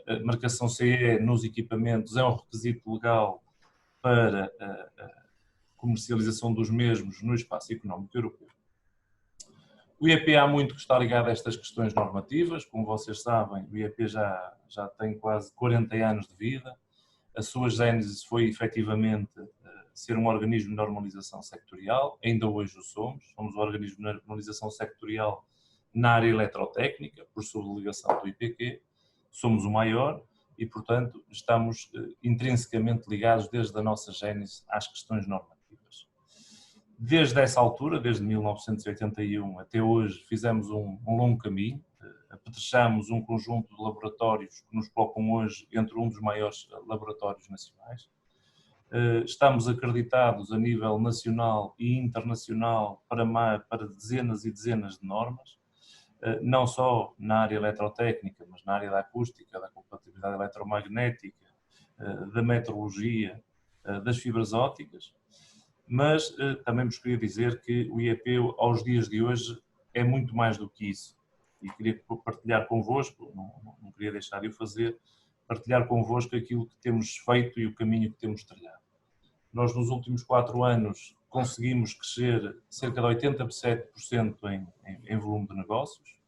a marcação CE nos equipamentos é um requisito legal para a comercialização dos mesmos no espaço económico europeu. O IEP há muito que está ligado a estas questões normativas. Como vocês sabem, o IEP já tem quase 40 anos de vida. A sua gênese foi efetivamente ser um organismo de normalização sectorial, ainda hoje o somos. Somos um organismo de normalização sectorial na área eletrotécnica, por subdelegação do IPQ. Somos o maior e, portanto, estamos intrinsecamente ligados desde a nossa gênese às questões normativas. Desde essa altura, desde 1981 até hoje, fizemos um longo caminho, apetrechamos um conjunto de laboratórios que nos colocam hoje entre um dos maiores laboratórios nacionais. Estamos acreditados a nível nacional e internacional para dezenas e dezenas de normas, não só na área eletrotécnica, mas na área da acústica, da compatibilidade eletromagnética, da metrologia, das fibras ópticas. Mas também vos queria dizer que o IEP, aos dias de hoje, é muito mais do que isso. E queria partilhar convosco, não queria deixar de o fazer, partilhar convosco aquilo que temos feito e o caminho que temos trilhado. Nós, nos últimos 4 anos, conseguimos crescer cerca de 87% em volume de negócios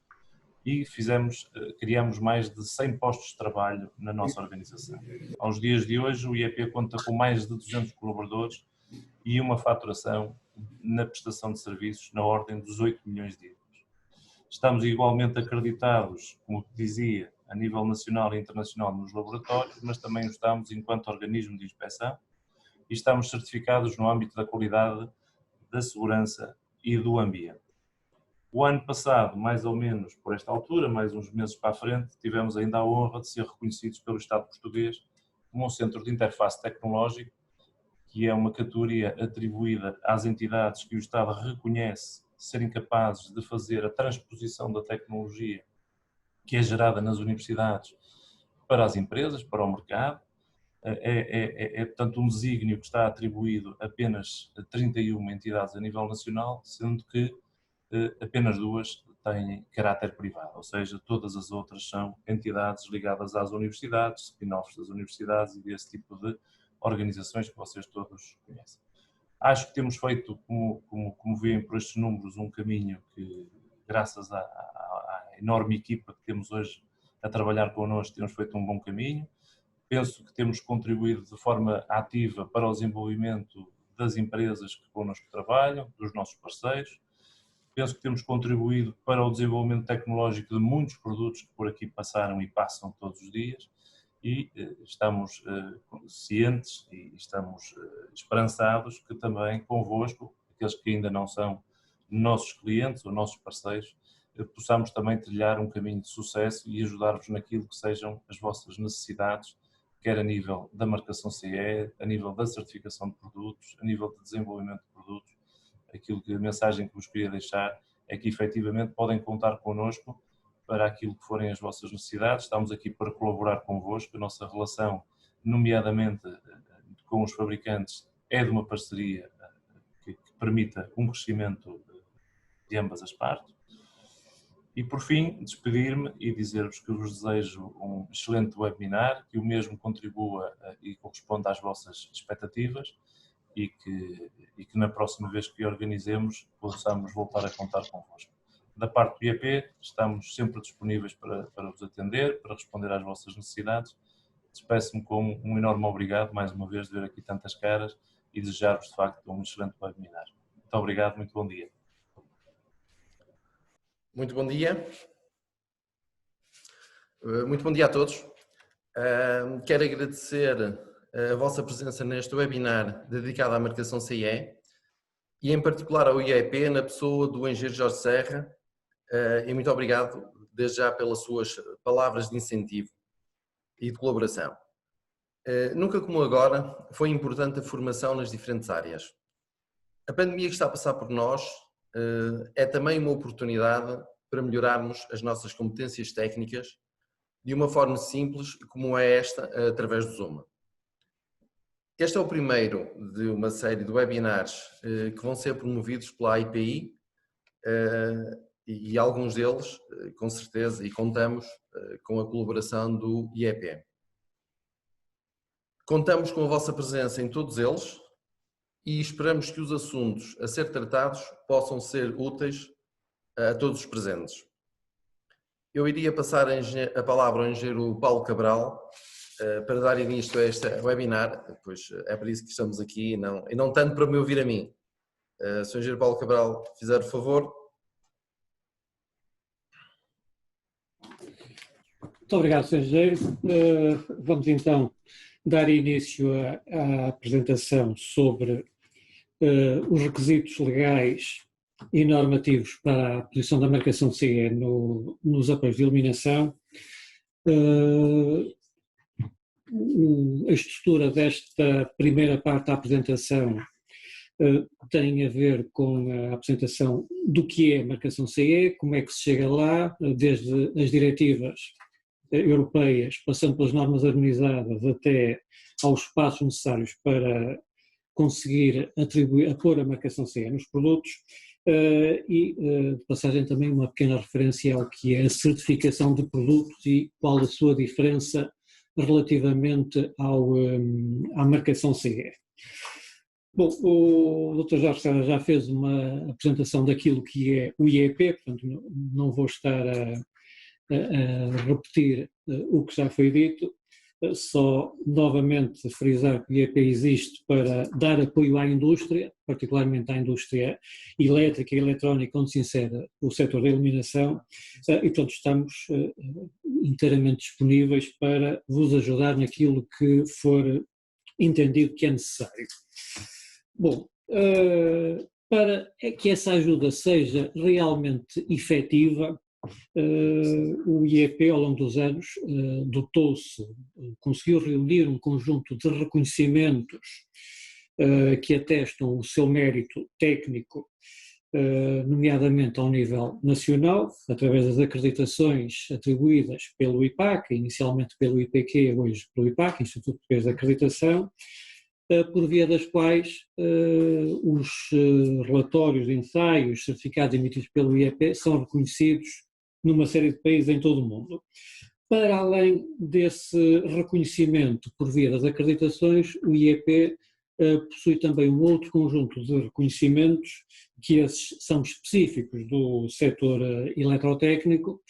e criamos mais de 100 postos de trabalho na nossa organização. Aos dias de hoje, o IEP conta com mais de 200 colaboradores e uma faturação na prestação de serviços na ordem dos 8 milhões de euros. Estamos igualmente acreditados, como dizia, a nível nacional e internacional nos laboratórios, mas também estamos enquanto organismo de inspeção e estamos certificados no âmbito da qualidade, da segurança e do ambiente. O ano passado, mais ou menos por esta altura, mais uns meses para a frente, tivemos ainda a honra de ser reconhecidos pelo Estado português como um centro de interface tecnológico, que é uma categoria atribuída às entidades que o Estado reconhece serem capazes de fazer a transposição da tecnologia que é gerada nas universidades para as empresas, para o mercado. Portanto, um desígnio que está atribuído apenas a 31 entidades a nível nacional, sendo que apenas 2 têm caráter privado, ou seja, todas as outras são entidades ligadas às universidades, spin-offs das universidades e desse tipo de organizações que vocês todos conhecem. Acho que temos feito, como veem por estes números, um caminho que, graças à enorme equipa que temos hoje a trabalhar connosco, temos feito um bom caminho. Penso que temos contribuído de forma ativa para o desenvolvimento das empresas que connosco trabalham, dos nossos parceiros. Penso que temos contribuído para o desenvolvimento tecnológico de muitos produtos que por aqui passaram e passam todos os dias. E estamos cientes e estamos esperançados que também convosco, aqueles que ainda não são nossos clientes ou nossos parceiros, possamos também trilhar um caminho de sucesso e ajudar-vos naquilo que sejam as vossas necessidades, quer a nível da marcação CE, a nível da certificação de produtos, a nível de desenvolvimento de produtos. A mensagem que vos queria deixar é que efetivamente podem contar connosco para aquilo que forem as vossas necessidades. Estamos aqui para colaborar convosco. A nossa relação, nomeadamente com os fabricantes, é de uma parceria que permita um crescimento de ambas as partes. E, por fim, despedir-me e dizer-vos que vos desejo um excelente webinar, que o mesmo contribua e corresponda às vossas expectativas e que na próxima vez que organizemos possamos voltar a contar convosco. Da parte do IEP, estamos sempre disponíveis para vos atender, para responder às vossas necessidades. Despeço-me com um enorme obrigado, mais uma vez, de ver aqui tantas caras e desejar-vos, de facto, um excelente webinar. Muito obrigado, muito bom dia. Muito bom dia. Muito bom dia a todos. Quero agradecer a vossa presença neste webinar dedicado à marcação CE e, em particular, ao IEP, na pessoa do engenheiro Jorge Serra. E muito obrigado, desde já, pelas suas palavras de incentivo e de colaboração. Nunca como agora foi importante a formação nas diferentes áreas. A pandemia que está a passar por nós é também uma oportunidade para melhorarmos as nossas competências técnicas de uma forma simples, como é esta, através do Zoom. Este é o primeiro de uma série de webinars que vão ser promovidos pela IPI e alguns deles, com certeza, e contamos com a colaboração do IEP. Contamos com a vossa presença em todos eles e esperamos que os assuntos a ser tratados possam ser úteis a todos os presentes. Eu iria passar a palavra ao engenheiro Paulo Cabral para dar início a este webinar, pois é para isso que estamos aqui e não tanto para me ouvir a mim. Se o engenheiro Paulo Cabral fizer o favor. Muito obrigado, Sr. Engenheiro. Vamos então dar início à apresentação sobre os requisitos legais e normativos para a posição da marcação CE nos apoios de iluminação. A estrutura desta primeira parte da apresentação tem a ver com a apresentação do que é a marcação CE, como é que se chega lá, desde as diretivas europeias, passando pelas normas harmonizadas até aos passos necessários para conseguir pôr a marcação CE nos produtos, e de passagem também uma pequena referência ao que é a certificação de produtos e qual a sua diferença relativamente à marcação CE. Bom, o Dr. Jorge Serra já fez uma apresentação daquilo que é o IEP, portanto não vou estar a repetir o que já foi dito, só novamente frisar que o IEP existe para dar apoio à indústria, particularmente à indústria elétrica e eletrónica, onde se insere o setor da iluminação, e portanto estamos inteiramente disponíveis para vos ajudar naquilo que for entendido que é necessário. Bom, para que essa ajuda seja realmente efetiva, o IEP ao longo dos anos dotou-se, conseguiu reunir um conjunto de reconhecimentos que atestam o seu mérito técnico, nomeadamente ao nível nacional, através das acreditações atribuídas pelo IPAC, inicialmente pelo IPQ, hoje pelo IPAC, Instituto Português de Acreditação, por via das quais os relatórios de ensaios certificados emitidos pelo IEP são reconhecidos numa série de países em todo o mundo. Para além desse reconhecimento por via das acreditações, o IEP possui também um outro conjunto de reconhecimentos, que esses são específicos do setor eletrotécnico,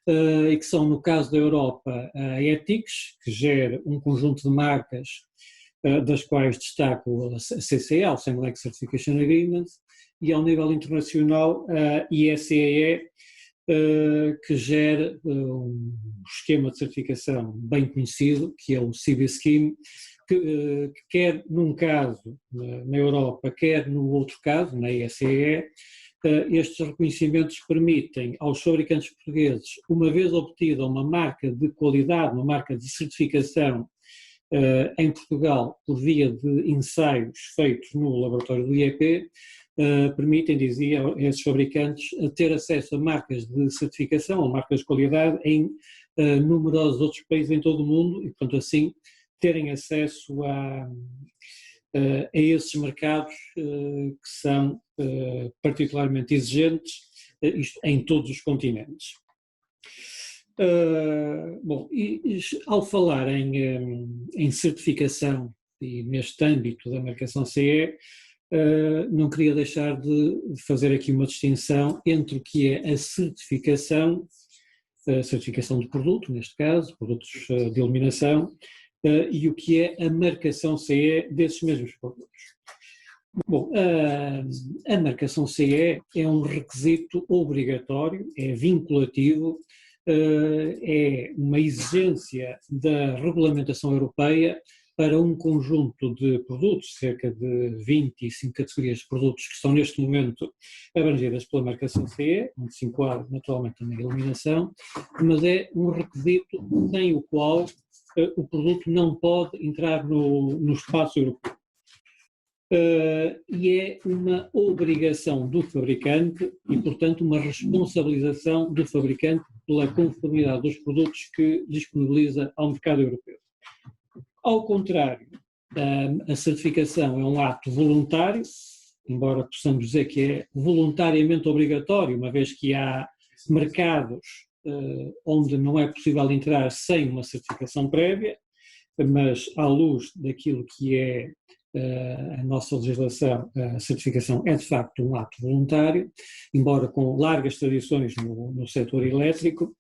e que são, no caso da Europa, a ETICS, que gera um conjunto de marcas, das quais destaco a CCL, Sengleck Certification Agreement, e ao nível internacional a ISEE, que gera um esquema de certificação bem conhecido, que é o CB Scheme, que quer num caso na Europa, quer no outro caso, na ISEE, estes reconhecimentos permitem aos fabricantes portugueses, uma vez obtida uma marca de qualidade, uma marca de certificação em Portugal por via de ensaios feitos no laboratório do IEP, permitem, dizia, a esses fabricantes ter acesso a marcas de certificação ou marcas de qualidade em numerosos outros países em todo o mundo e, portanto, assim terem acesso a esses mercados que são particularmente exigentes, isto em todos os continentes. Bom, e ao falar em certificação e neste âmbito da marcação CE, não queria deixar de fazer aqui uma distinção entre o que é a certificação de produto, neste caso, produtos de iluminação, e o que é a marcação CE desses mesmos produtos. Bom, a marcação CE é um requisito obrigatório, é vinculativo, é uma exigência da regulamentação europeia para um conjunto de produtos, cerca de 25 categorias de produtos que estão neste momento abrangidas pela marcação CE, onde se enquadra naturalmente também a iluminação, mas é um requisito sem o qual o produto não pode entrar no espaço europeu. E é uma obrigação do fabricante e, portanto, uma responsabilização do fabricante pela conformidade dos produtos que disponibiliza ao mercado europeu. Ao contrário, a certificação é um ato voluntário, embora possamos dizer que é voluntariamente obrigatório, uma vez que há mercados onde não é possível entrar sem uma certificação prévia, mas à luz daquilo que é a nossa legislação, a certificação é de facto um ato voluntário, embora com largas tradições no setor elétrico,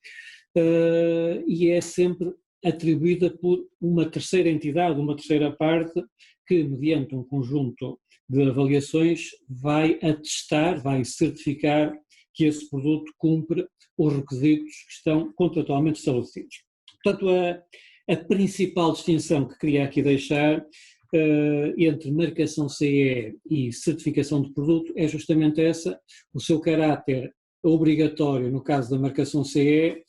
e é sempre atribuída por uma terceira entidade, uma terceira parte, que mediante um conjunto de avaliações vai atestar, vai certificar que esse produto cumpre os requisitos que estão contratualmente estabelecidos. Portanto, a principal distinção que queria aqui deixar entre marcação CE e certificação de produto é justamente essa, o seu caráter obrigatório no caso da marcação CE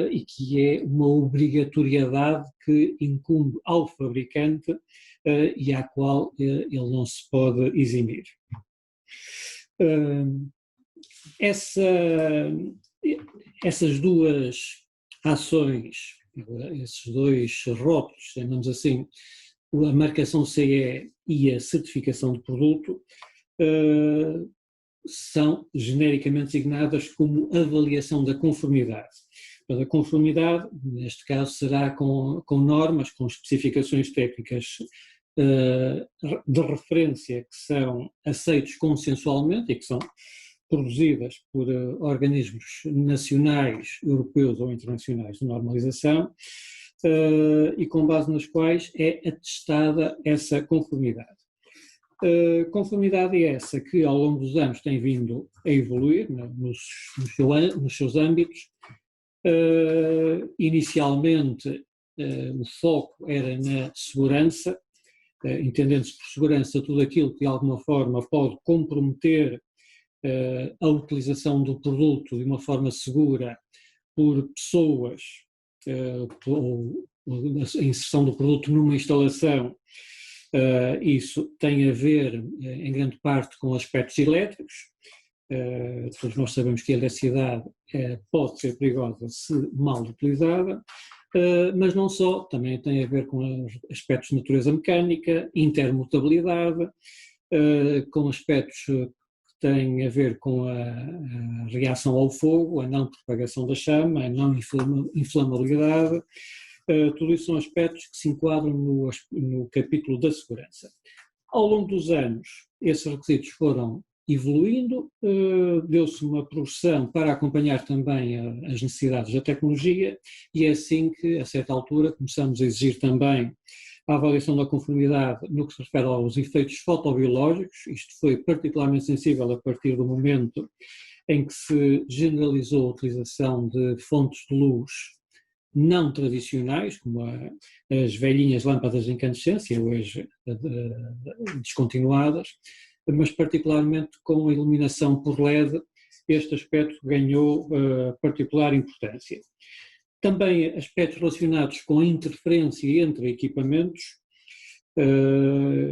e que é uma obrigatoriedade que incumbe ao fabricante e à qual ele não se pode eximir. Essas duas ações, esses dois rótulos, chamamos assim, a marcação CE e a certificação de produto, são genericamente designadas como avaliação da conformidade. A conformidade, neste caso, será com normas, com especificações técnicas de referência que são aceitos consensualmente e que são produzidas por organismos nacionais, europeus ou internacionais de normalização e com base nas quais é atestada essa conformidade. Conformidade essa que ao longo dos anos tem vindo a evoluir nos seus âmbitos. Inicialmente o foco era na segurança, entendendo-se por segurança tudo aquilo que de alguma forma pode comprometer a utilização do produto de uma forma segura por pessoas, ou a inserção do produto numa instalação. Isso tem a ver em grande parte com aspectos elétricos. Todos nós sabemos que a eletricidade pode ser perigosa se mal utilizada, mas não só, também tem a ver com aspectos de natureza mecânica, intermutabilidade, com aspectos que têm a ver com a reação ao fogo, a não propagação da chama, a não inflamabilidade. Tudo isso são aspectos que se enquadram no capítulo da segurança. Ao longo dos anos, esses requisitos foram evoluindo, deu-se uma progressão para acompanhar também as necessidades da tecnologia e é assim que, a certa altura, começamos a exigir também a avaliação da conformidade no que se refere aos efeitos fotobiológicos. Isto foi particularmente sensível a partir do momento em que se generalizou a utilização de fontes de luz não tradicionais, como as velhinhas lâmpadas de incandescência, hoje descontinuadas, mas particularmente com a iluminação por LED, este aspecto ganhou particular importância. Também aspectos relacionados com a interferência entre equipamentos,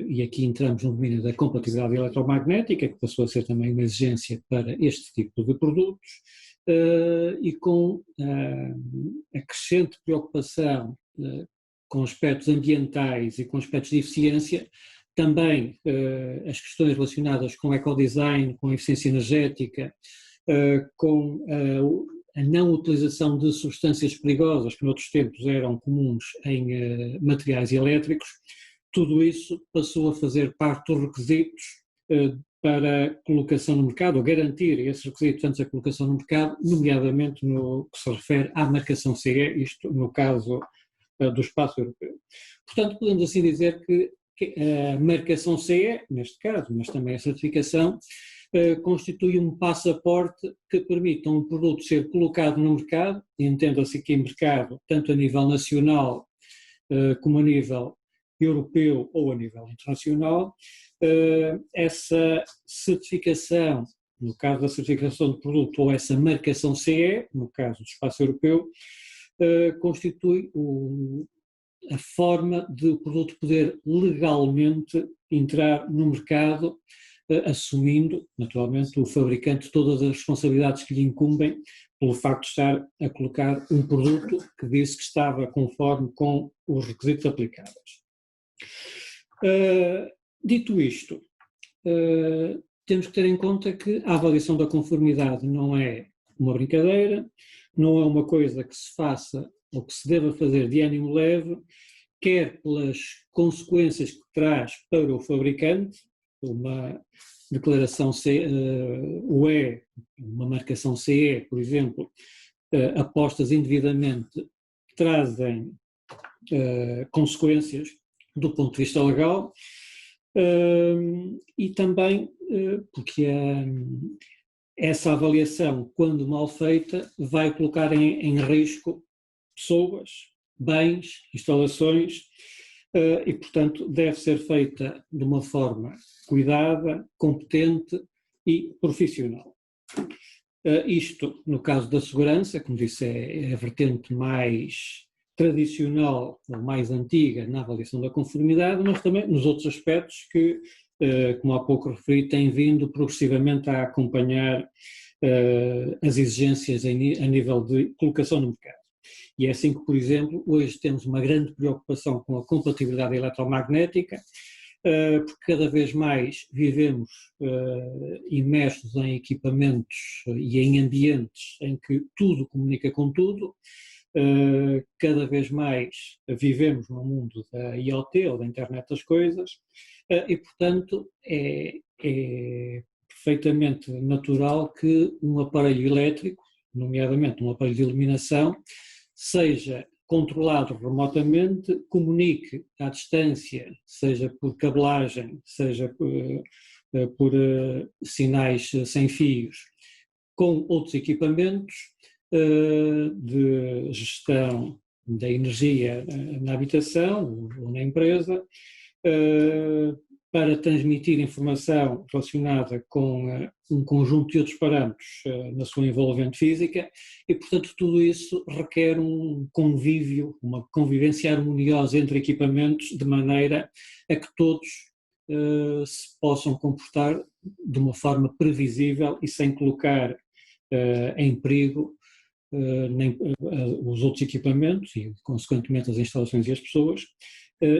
e aqui entramos no domínio da compatibilidade eletromagnética, que passou a ser também uma exigência para este tipo de produtos, e com a crescente preocupação com aspectos ambientais e com aspectos de eficiência, também as questões relacionadas com ecodesign, com eficiência energética, com a não utilização de substâncias perigosas que noutros tempos eram comuns em materiais elétricos, tudo isso passou a fazer parte dos requisitos para colocação no mercado, ou garantir esses requisitos antes da colocação no mercado, nomeadamente no que se refere à marcação CE, isto no caso do espaço europeu. Portanto, podemos assim dizer que a marcação CE, neste caso, mas também a certificação, constitui um passaporte que permite a um produto ser colocado no mercado, entenda-se aqui em mercado, tanto a nível nacional como a nível europeu ou a nível internacional. Essa certificação, no caso da certificação de produto, ou essa marcação CE, no caso do espaço europeu, constitui a forma de o produto poder legalmente entrar no mercado, assumindo, naturalmente, o fabricante todas as responsabilidades que lhe incumbem pelo facto de estar a colocar um produto que disse que estava conforme com os requisitos aplicáveis. Dito isto, temos que ter em conta que a avaliação da conformidade não é uma brincadeira, não é uma coisa que se faça ou que se deva fazer de ânimo leve, quer pelas consequências que traz para o fabricante, uma declaração UE, uma marcação CE, por exemplo, apostas indevidamente trazem consequências do ponto de vista legal, e também porque essa avaliação, quando mal feita, vai colocar em risco pessoas, bens, instalações, e, portanto, deve ser feita de uma forma cuidada, competente e profissional. Isto, no caso da segurança, como disse, é a vertente mais tradicional, ou mais antiga na avaliação da conformidade, mas também nos outros aspectos que, como há pouco referi, têm vindo progressivamente a acompanhar as exigências a nível de colocação no mercado. E é assim que, por exemplo, hoje temos uma grande preocupação com a compatibilidade eletromagnética, porque cada vez mais vivemos imersos em equipamentos e em ambientes em que tudo comunica com tudo, cada vez mais vivemos no mundo da IoT, ou da Internet das Coisas, e, portanto, é perfeitamente natural que um aparelho elétrico, nomeadamente um aparelho de iluminação, seja controlado remotamente, comunique à distância, seja por cabelagem, seja por sinais sem fios, com outros equipamentos de gestão da energia na habitação ou na empresa, para transmitir informação relacionada com um conjunto de outros parâmetros na sua envolvente física, e, portanto, tudo isso requer um convívio, uma convivência harmoniosa entre equipamentos, de maneira a que todos se possam comportar de uma forma previsível e sem colocar em perigo os outros equipamentos e, consequentemente, as instalações e as pessoas,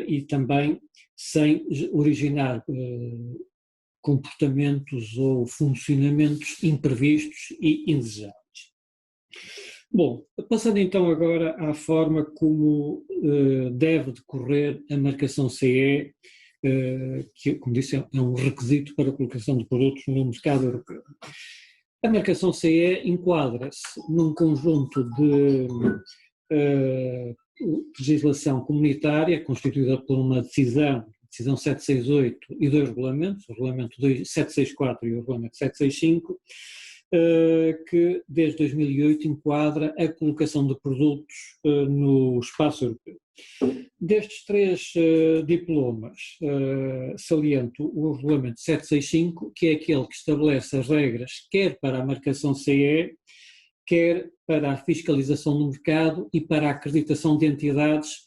e também sem originar comportamentos ou funcionamentos imprevistos e indesejáveis. Bom, passando então agora à forma como deve decorrer a marcação CE, que, como disse, é um requisito para a colocação de produtos no mercado europeu. A marcação CE enquadra-se num conjunto de legislação comunitária, constituída por uma decisão 768 e dois regulamentos, o regulamento 764 e o regulamento 765, que desde 2008 enquadra a colocação de produtos no espaço europeu. Destes três diplomas, saliento o regulamento 765, que é aquele que estabelece as regras quer para a marcação CE, quer para a fiscalização do mercado e para a acreditação de entidades,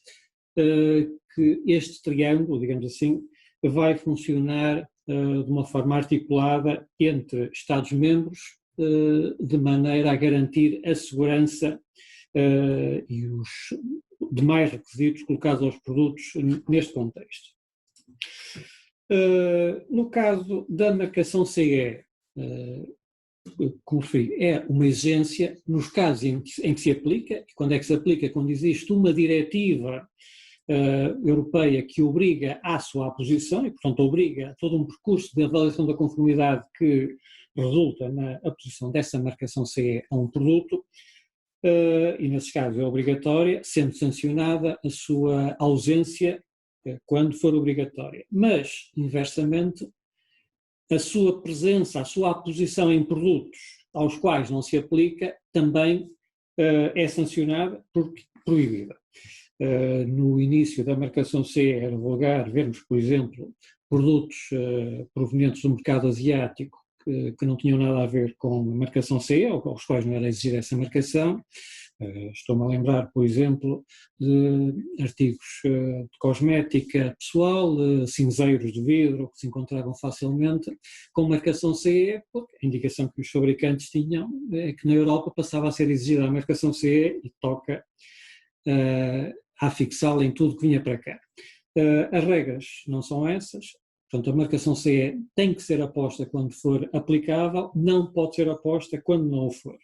que este triângulo, digamos assim, vai funcionar de uma forma articulada entre Estados-membros, de maneira a garantir a segurança e os demais requisitos colocados aos produtos neste contexto. No caso da marcação CE, como referi, é uma exigência nos casos em que se aplica. E quando é que se aplica? Quando existe uma diretiva europeia que obriga à sua aposição, e portanto obriga a todo um percurso de avaliação da conformidade que resulta na aposição dessa marcação CE a um produto, e nesses casos é obrigatória, sendo sancionada a sua ausência quando for obrigatória. Mas, inversamente, a sua presença, a sua aposição em produtos aos quais não se aplica também é sancionada porque proibida. No início da marcação CE era vulgar vermos, por exemplo, produtos provenientes do mercado asiático que não tinham nada a ver com a marcação CE, ou aos quais não era exigir essa marcação. Estou-me a lembrar, por exemplo, de artigos de cosmética pessoal, cinzeiros de vidro, que se encontravam facilmente, com marcação CE, porque a indicação que os fabricantes tinham é que na Europa passava a ser exigida a marcação CE e toca a fixá-la em tudo que vinha para cá. As regras não são essas, Portanto, a marcação CE tem que ser aposta quando for aplicável, não pode ser aposta quando não o for.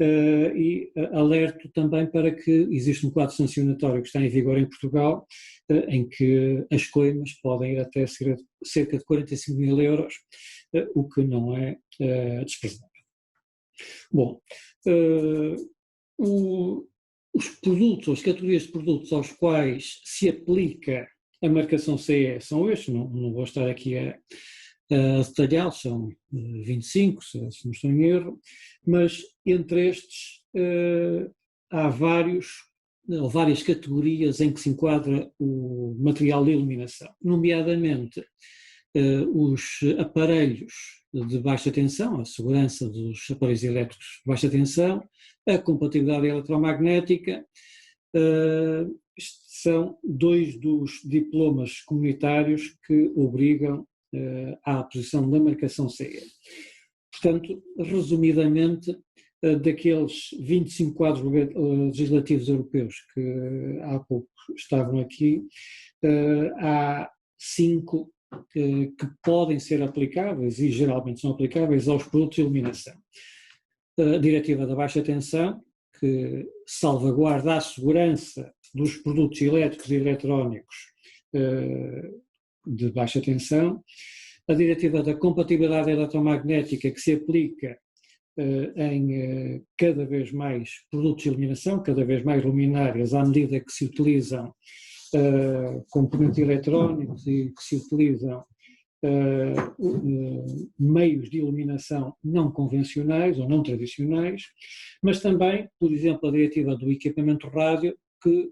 E alerto também para que existe um quadro sancionatório que está em vigor em Portugal, em que as coimas podem ir até cerca de 45 mil euros, o que não é desprezável. Bom, os produtos, as categorias de produtos aos quais se aplica a marcação CE são estes, não vou estar aqui a detalhar, são 25, se não estou em erro, mas entre estes há várias categorias em que se enquadra o material de iluminação, nomeadamente os aparelhos de baixa tensão, a segurança dos aparelhos elétricos de baixa tensão, a compatibilidade eletromagnética. São dois dos diplomas comunitários que obrigam à aposição da marcação CE. Portanto, resumidamente, daqueles 25 quadros legislativos europeus que há pouco estavam aqui, há 5 que podem ser aplicáveis e geralmente são aplicáveis aos produtos de iluminação. A Diretiva da Baixa Tensão, que salvaguarda a segurança dos produtos elétricos e eletrónicos de baixa tensão, a Diretiva da Compatibilidade Eletromagnética, que se aplica em cada vez mais produtos de iluminação, cada vez mais luminárias, à medida que se utilizam componentes eletrónicos e que se utilizam meios de iluminação não convencionais ou não tradicionais, mas também, por exemplo, a diretiva do equipamento rádio, que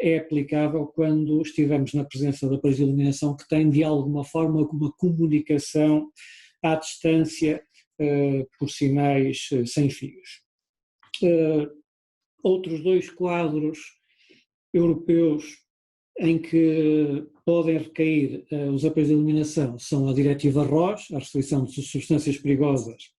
é aplicável quando estivermos na presença de aparelhos de iluminação que têm de alguma forma uma comunicação à distância por sinais sem fios. Outros 2 quadros europeus em que podem recair os aparelhos de iluminação são a Diretiva RoHS, a restrição de substâncias perigosas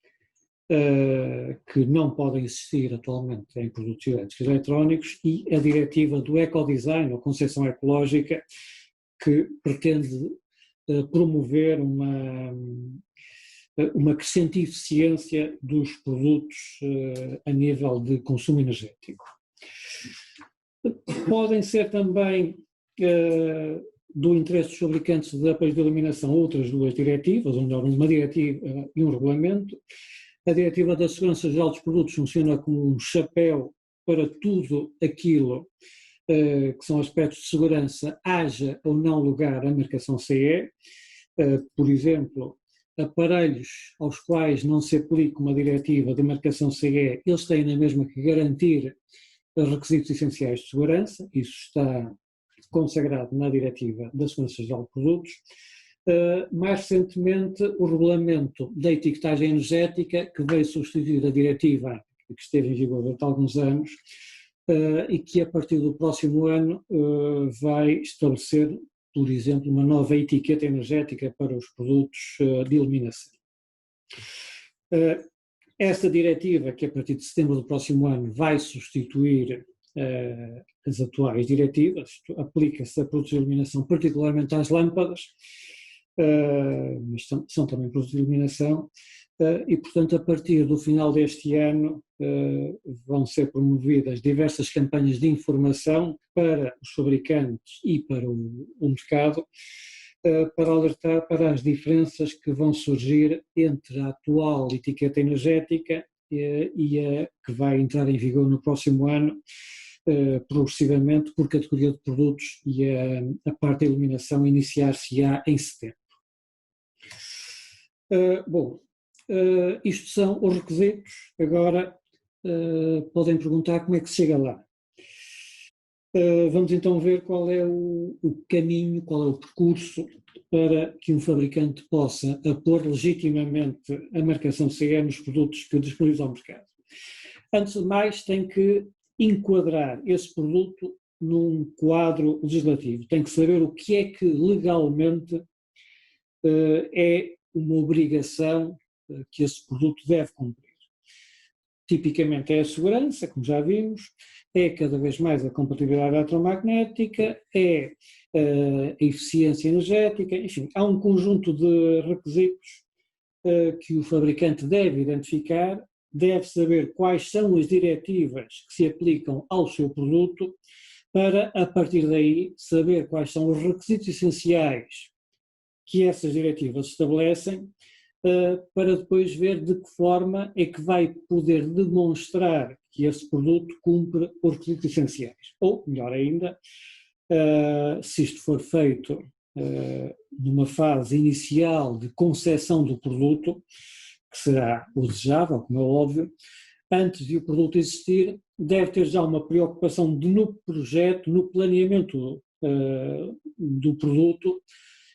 que não podem existir atualmente em produtos elétricos e eletrónicos, e a Diretiva do Ecodesign, ou Concepção Ecológica, que pretende promover uma crescente eficiência dos produtos a nível de consumo energético. Podem ser também do interesse dos fabricantes de aparelhos de iluminação outras 2 diretivas, ou melhor, uma diretiva e um regulamento. A Diretiva da Segurança Geral dos Produtos funciona como um chapéu para tudo aquilo que são aspectos de segurança, haja ou não lugar à marcação CE. Por exemplo, aparelhos aos quais não se aplica uma diretiva de marcação CE, eles têm na mesma que garantir requisitos essenciais de segurança, isso está consagrado na Diretiva da Segurança Geral de Produtos. Mais recentemente, o Regulamento da Etiquetagem Energética, que veio substituir a Diretiva que esteve em vigor durante alguns anos e que a partir do próximo ano vai estabelecer, por exemplo, uma nova etiqueta energética para os produtos de iluminação. Esta diretiva, que a partir de setembro do próximo ano vai substituir as atuais diretivas, aplica-se a produtos de iluminação, particularmente às lâmpadas, mas são também produtos de iluminação, e portanto a partir do final deste ano vão ser promovidas diversas campanhas de informação para os fabricantes e para o mercado, para alertar para as diferenças que vão surgir entre a atual etiqueta energética e a que vai entrar em vigor no próximo ano, progressivamente por categoria de produtos, e a parte da iluminação iniciar-se-á em setembro. Isto são os requisitos. Agora podem perguntar como é que se chega lá. Vamos então ver qual é o caminho, qual é o percurso para que um fabricante possa pôr legitimamente a marcação CE nos produtos que disponibiliza ao mercado. Antes de mais, tem que enquadrar esse produto num quadro legislativo, tem que saber o que é que legalmente é uma obrigação que esse produto deve cumprir. tipicamente é a segurança, como já vimos, é cada vez mais a compatibilidade eletromagnética, é a eficiência energética, enfim, há um conjunto de requisitos que o fabricante deve identificar, deve saber quais são as diretivas que se aplicam ao seu produto, para, a partir daí, saber quais são os requisitos essenciais que essas diretivas estabelecem, para depois ver de que forma é que vai poder demonstrar que esse produto cumpre os requisitos essenciais. Ou, melhor ainda, se isto for feito numa fase inicial de concepção do produto, que será o desejável, como é óbvio, antes de o produto existir, deve ter já uma preocupação de, no projeto, no planeamento do produto,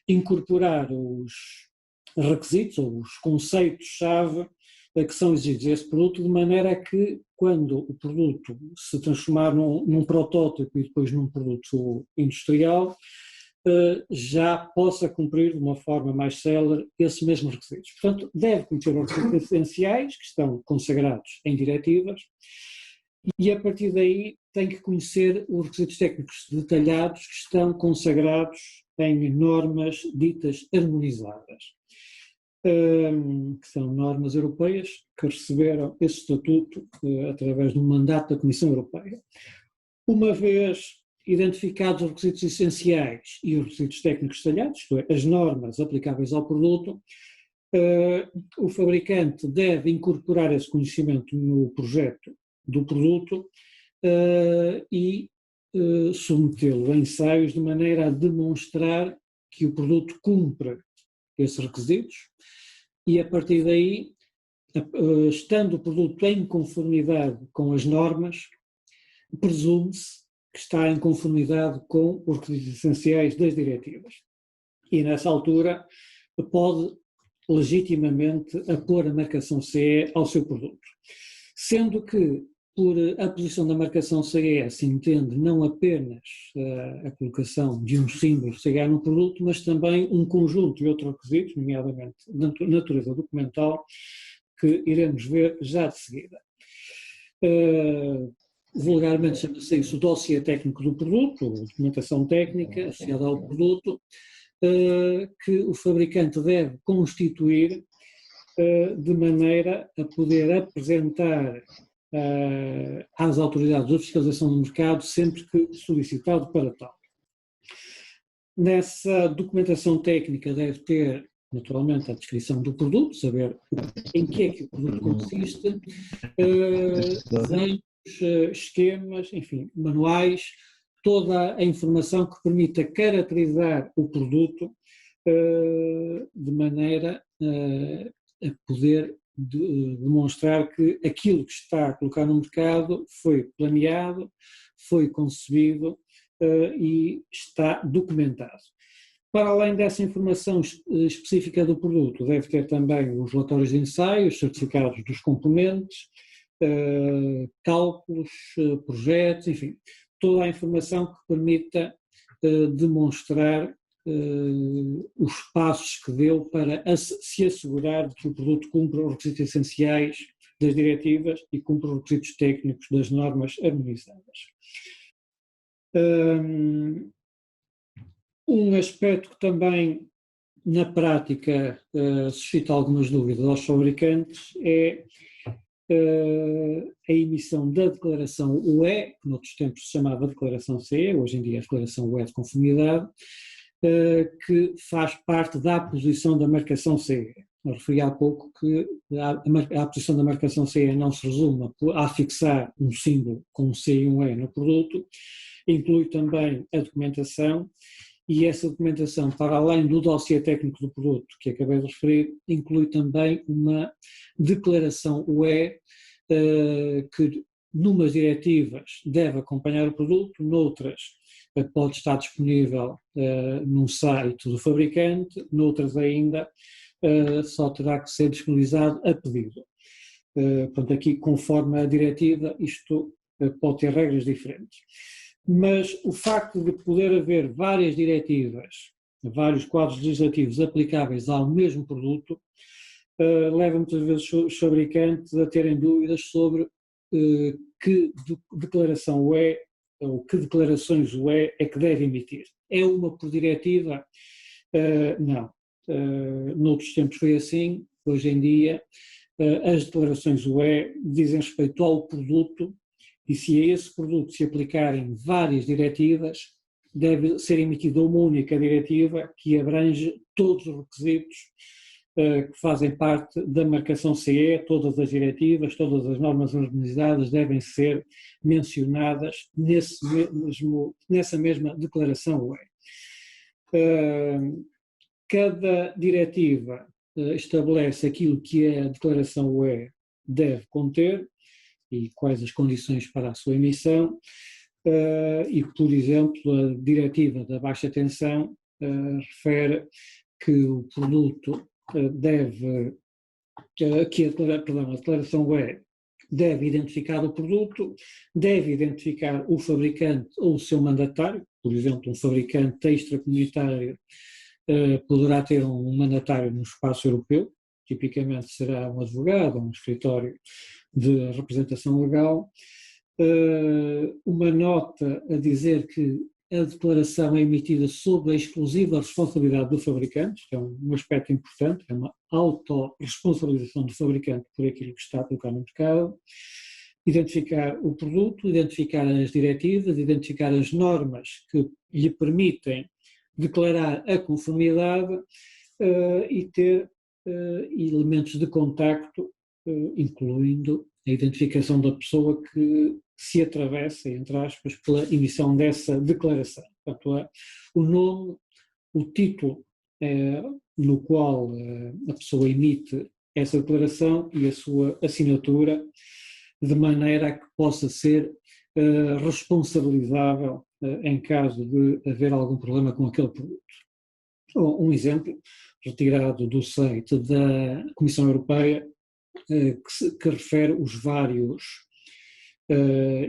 incorporar os requisitos ou os conceitos-chave que são exigidos a esse produto, de maneira que, quando o produto se transformar num protótipo e depois num produto industrial, já possa cumprir de uma forma mais célere esses mesmos requisitos. Portanto, deve conhecer os requisitos essenciais, que estão consagrados em diretivas, e a partir daí tem que conhecer os requisitos técnicos detalhados que estão consagrados em normas ditas harmonizadas, que são normas europeias que receberam esse estatuto através de um mandato da Comissão Europeia. Uma vez identificados os requisitos essenciais e os requisitos técnicos detalhados, isto é, as normas aplicáveis ao produto, o fabricante deve incorporar esse conhecimento no projeto do produto e submetê-lo a ensaios de maneira a demonstrar que o produto cumpre esses requisitos e, a partir daí, estando o produto em conformidade com as normas, presume-se que está em conformidade com os requisitos essenciais das diretivas. E, nessa altura, pode legitimamente apor a marcação CE ao seu produto. Sendo que, por a posição da marcação CE se entende não apenas a colocação de um símbolo CE no produto, mas também um conjunto de outros requisitos, nomeadamente de natureza documental, que iremos ver já de seguida. Vulgarmente chama-se isso o dossiê técnico do produto, ou documentação técnica associada ao produto, que o fabricante deve constituir de maneira a poder apresentar às autoridades de fiscalização do mercado sempre que solicitado para tal. Nessa documentação técnica deve ter, naturalmente, a descrição do produto, saber em que é que o produto consiste, desenhos, esquemas, enfim, manuais, toda a informação que permita caracterizar o produto de maneira a poder demonstrar que aquilo que está a colocar no mercado foi planeado, foi concebido e está documentado. Para além dessa informação específica do produto, deve ter também os relatórios de ensaio, os certificados dos componentes, cálculos, projetos, enfim, toda a informação que permita demonstrar os passos que deu para se assegurar de que o produto cumpre os requisitos essenciais das diretivas e cumpre os requisitos técnicos das normas harmonizadas. Um aspecto que também, na prática, suscita algumas dúvidas aos fabricantes é a emissão da declaração UE, que noutros tempos se chamava declaração CE, hoje em dia é a declaração UE de conformidade, que faz parte da posição da marcação CE. Eu referi há pouco que a posição da marcação CE não se resume a fixar um símbolo com um C e um E no produto, inclui também a documentação, e essa documentação, para além do dossiê técnico do produto que acabei de referir, inclui também uma declaração UE que, numas diretivas, deve acompanhar o produto, noutras pode estar disponível num site do fabricante, noutras ainda só terá que ser disponibilizado a pedido. Portanto, aqui, conforme a diretiva, isto pode ter regras diferentes. Mas o facto de poder haver várias diretivas, vários quadros legislativos aplicáveis ao mesmo produto, leva muitas vezes os fabricantes a terem dúvidas sobre que declaração o é, ou que declarações o é que deve emitir. É uma por diretiva? Não. Noutros tempos foi assim, hoje em dia as declarações UE dizem respeito ao produto e se a esse produto se aplicarem várias diretivas, deve ser emitida uma única diretiva que abrange todos os requisitos que fazem parte da marcação CE, todas as diretivas, todas as normas harmonizadas devem ser mencionadas nessa mesma declaração UE. Cada diretiva estabelece aquilo que a declaração UE deve conter e quais as condições para a sua emissão e, por exemplo, a diretiva da baixa tensão refere que o produto deve, a declaração UE deve identificar o produto, deve identificar o fabricante ou o seu mandatário, por exemplo, um fabricante extracomunitário poderá ter um mandatário no espaço europeu, tipicamente será um advogado ou um escritório de representação legal, uma nota a dizer que a declaração é emitida sob a exclusiva responsabilidade do fabricante, que é um aspecto importante, é uma autorresponsabilização do fabricante por aquilo que está a colocar no mercado, identificar o produto, identificar as diretivas, identificar as normas que lhe permitem declarar a conformidade e ter elementos de contacto, incluindo a identificação da pessoa que se atravessa, entre aspas, pela emissão dessa declaração. Portanto, o nome, o título no qual a pessoa emite essa declaração e a sua assinatura, de maneira a que possa ser responsabilizável em caso de haver algum problema com aquele produto. Um exemplo retirado do site da Comissão Europeia que refere os vários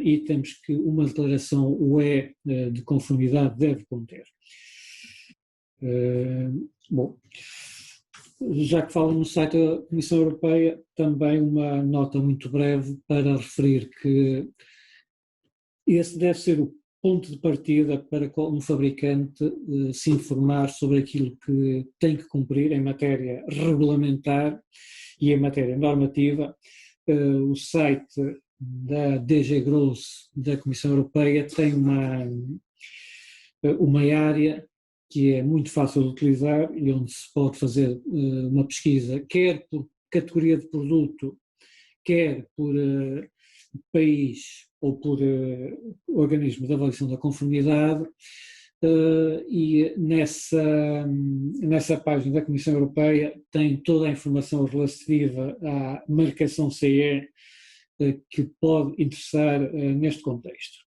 itens que uma declaração UE de conformidade deve conter. Bom, já que falo no site da Comissão Europeia, também uma nota muito breve para referir que esse deve ser o ponto de partida para um fabricante se informar sobre aquilo que tem que cumprir em matéria regulamentar e em matéria normativa. O site da DG Gross da Comissão Europeia tem uma área que é muito fácil de utilizar e onde se pode fazer uma pesquisa, quer por categoria de produto, quer por país ou por organismo de avaliação da conformidade, e nessa página da Comissão Europeia tem toda a informação relativa à marcação CE que pode interessar neste contexto.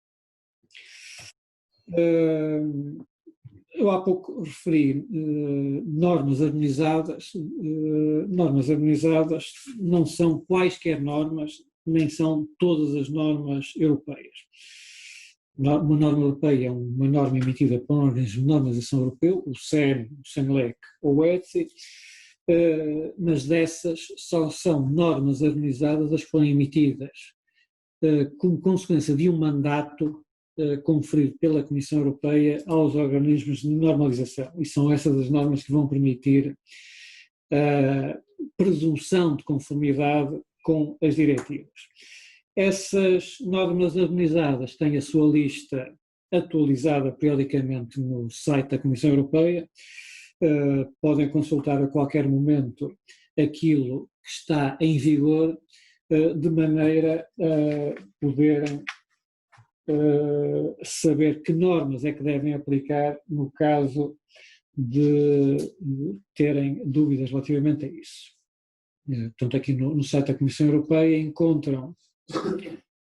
Eu há pouco referi normas harmonizadas. Normas harmonizadas não são quaisquer normas, nem são todas as normas europeias. Uma norma europeia é uma norma emitida por um organismo de normalização europeu, o CEN, o CENELEC ou o ETSI, mas dessas só são normas harmonizadas as que foram emitidas como consequência de um mandato conferido pela Comissão Europeia aos organismos de normalização. E são essas as normas que vão permitir a presunção de conformidade com as diretivas. Essas normas harmonizadas têm a sua lista atualizada periodicamente no site da Comissão Europeia. Podem consultar a qualquer momento aquilo que está em vigor, de maneira a poderem saber que normas é que devem aplicar no caso de terem dúvidas relativamente a isso. Portanto, aqui no site da Comissão Europeia encontram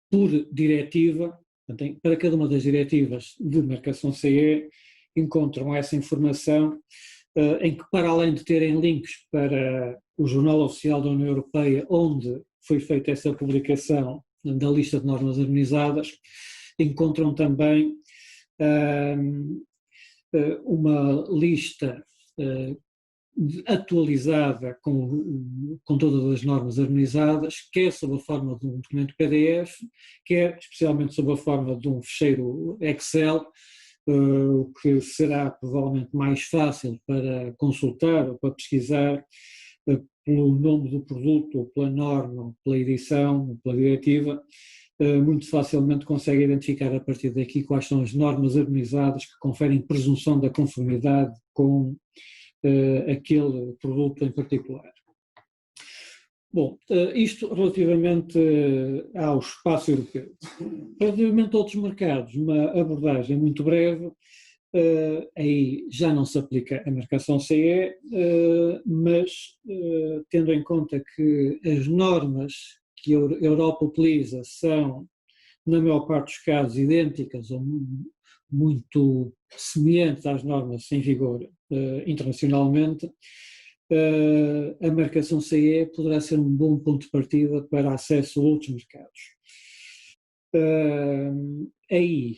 por diretiva, portanto, para cada uma das diretivas de marcação CE, encontram essa informação em que, para além de terem links para o Jornal Oficial da União Europeia, onde foi feita essa publicação da lista de normas harmonizadas, encontram também uma lista atualizada com todas as normas harmonizadas, quer sob a forma de um documento PDF, quer especialmente sob a forma de um ficheiro Excel, o que será provavelmente mais fácil para consultar ou para pesquisar pelo nome do produto, ou pela norma, ou pela edição, ou pela diretiva. Muito facilmente consegue identificar a partir daqui quais são as normas harmonizadas que conferem presunção da conformidade com aquele produto em particular. Bom, isto relativamente ao espaço europeu. Relativamente a outros mercados, uma abordagem muito breve, aí já não se aplica a marcação CE, mas tendo em conta que as normas que a Europa utiliza são, na maior parte dos casos, idênticas ou muito semelhantes às normas em vigor internacionalmente, a marcação CE poderá ser um bom ponto de partida para acesso a outros mercados. Aí,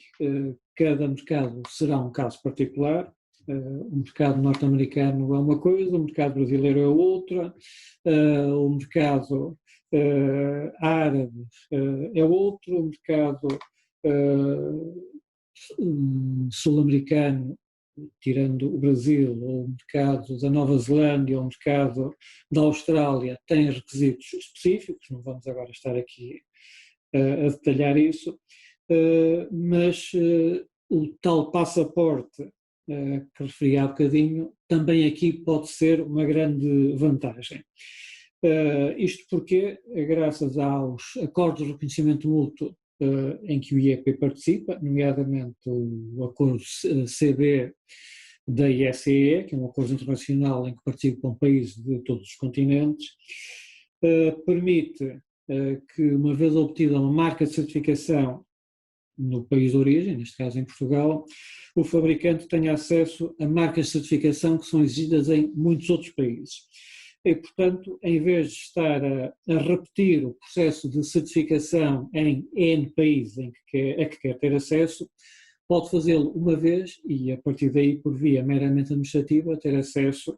cada mercado será um caso particular. O mercado norte-americano é uma coisa, o mercado brasileiro é outra, o mercado árabe é outro, o mercado sul-americano, tirando o Brasil, ou o mercado da Nova Zelândia, ou o mercado da Austrália, tem requisitos específicos, não vamos agora estar aqui a detalhar isso, mas o tal passaporte que referi há bocadinho, também aqui pode ser uma grande vantagem. Isto porque, graças aos acordos de reconhecimento mútuo em que o IEP participa, nomeadamente o acordo CB da ISEE, que é um acordo internacional em que participam países de todos os continentes, permite que, uma vez obtida uma marca de certificação no país de origem, neste caso em Portugal, o fabricante tenha acesso a marcas de certificação que são exigidas em muitos outros países. E, portanto, em vez de estar a repetir o processo de certificação em N países a que quer ter acesso, pode fazê-lo uma vez e, a partir daí, por via meramente administrativa, ter acesso,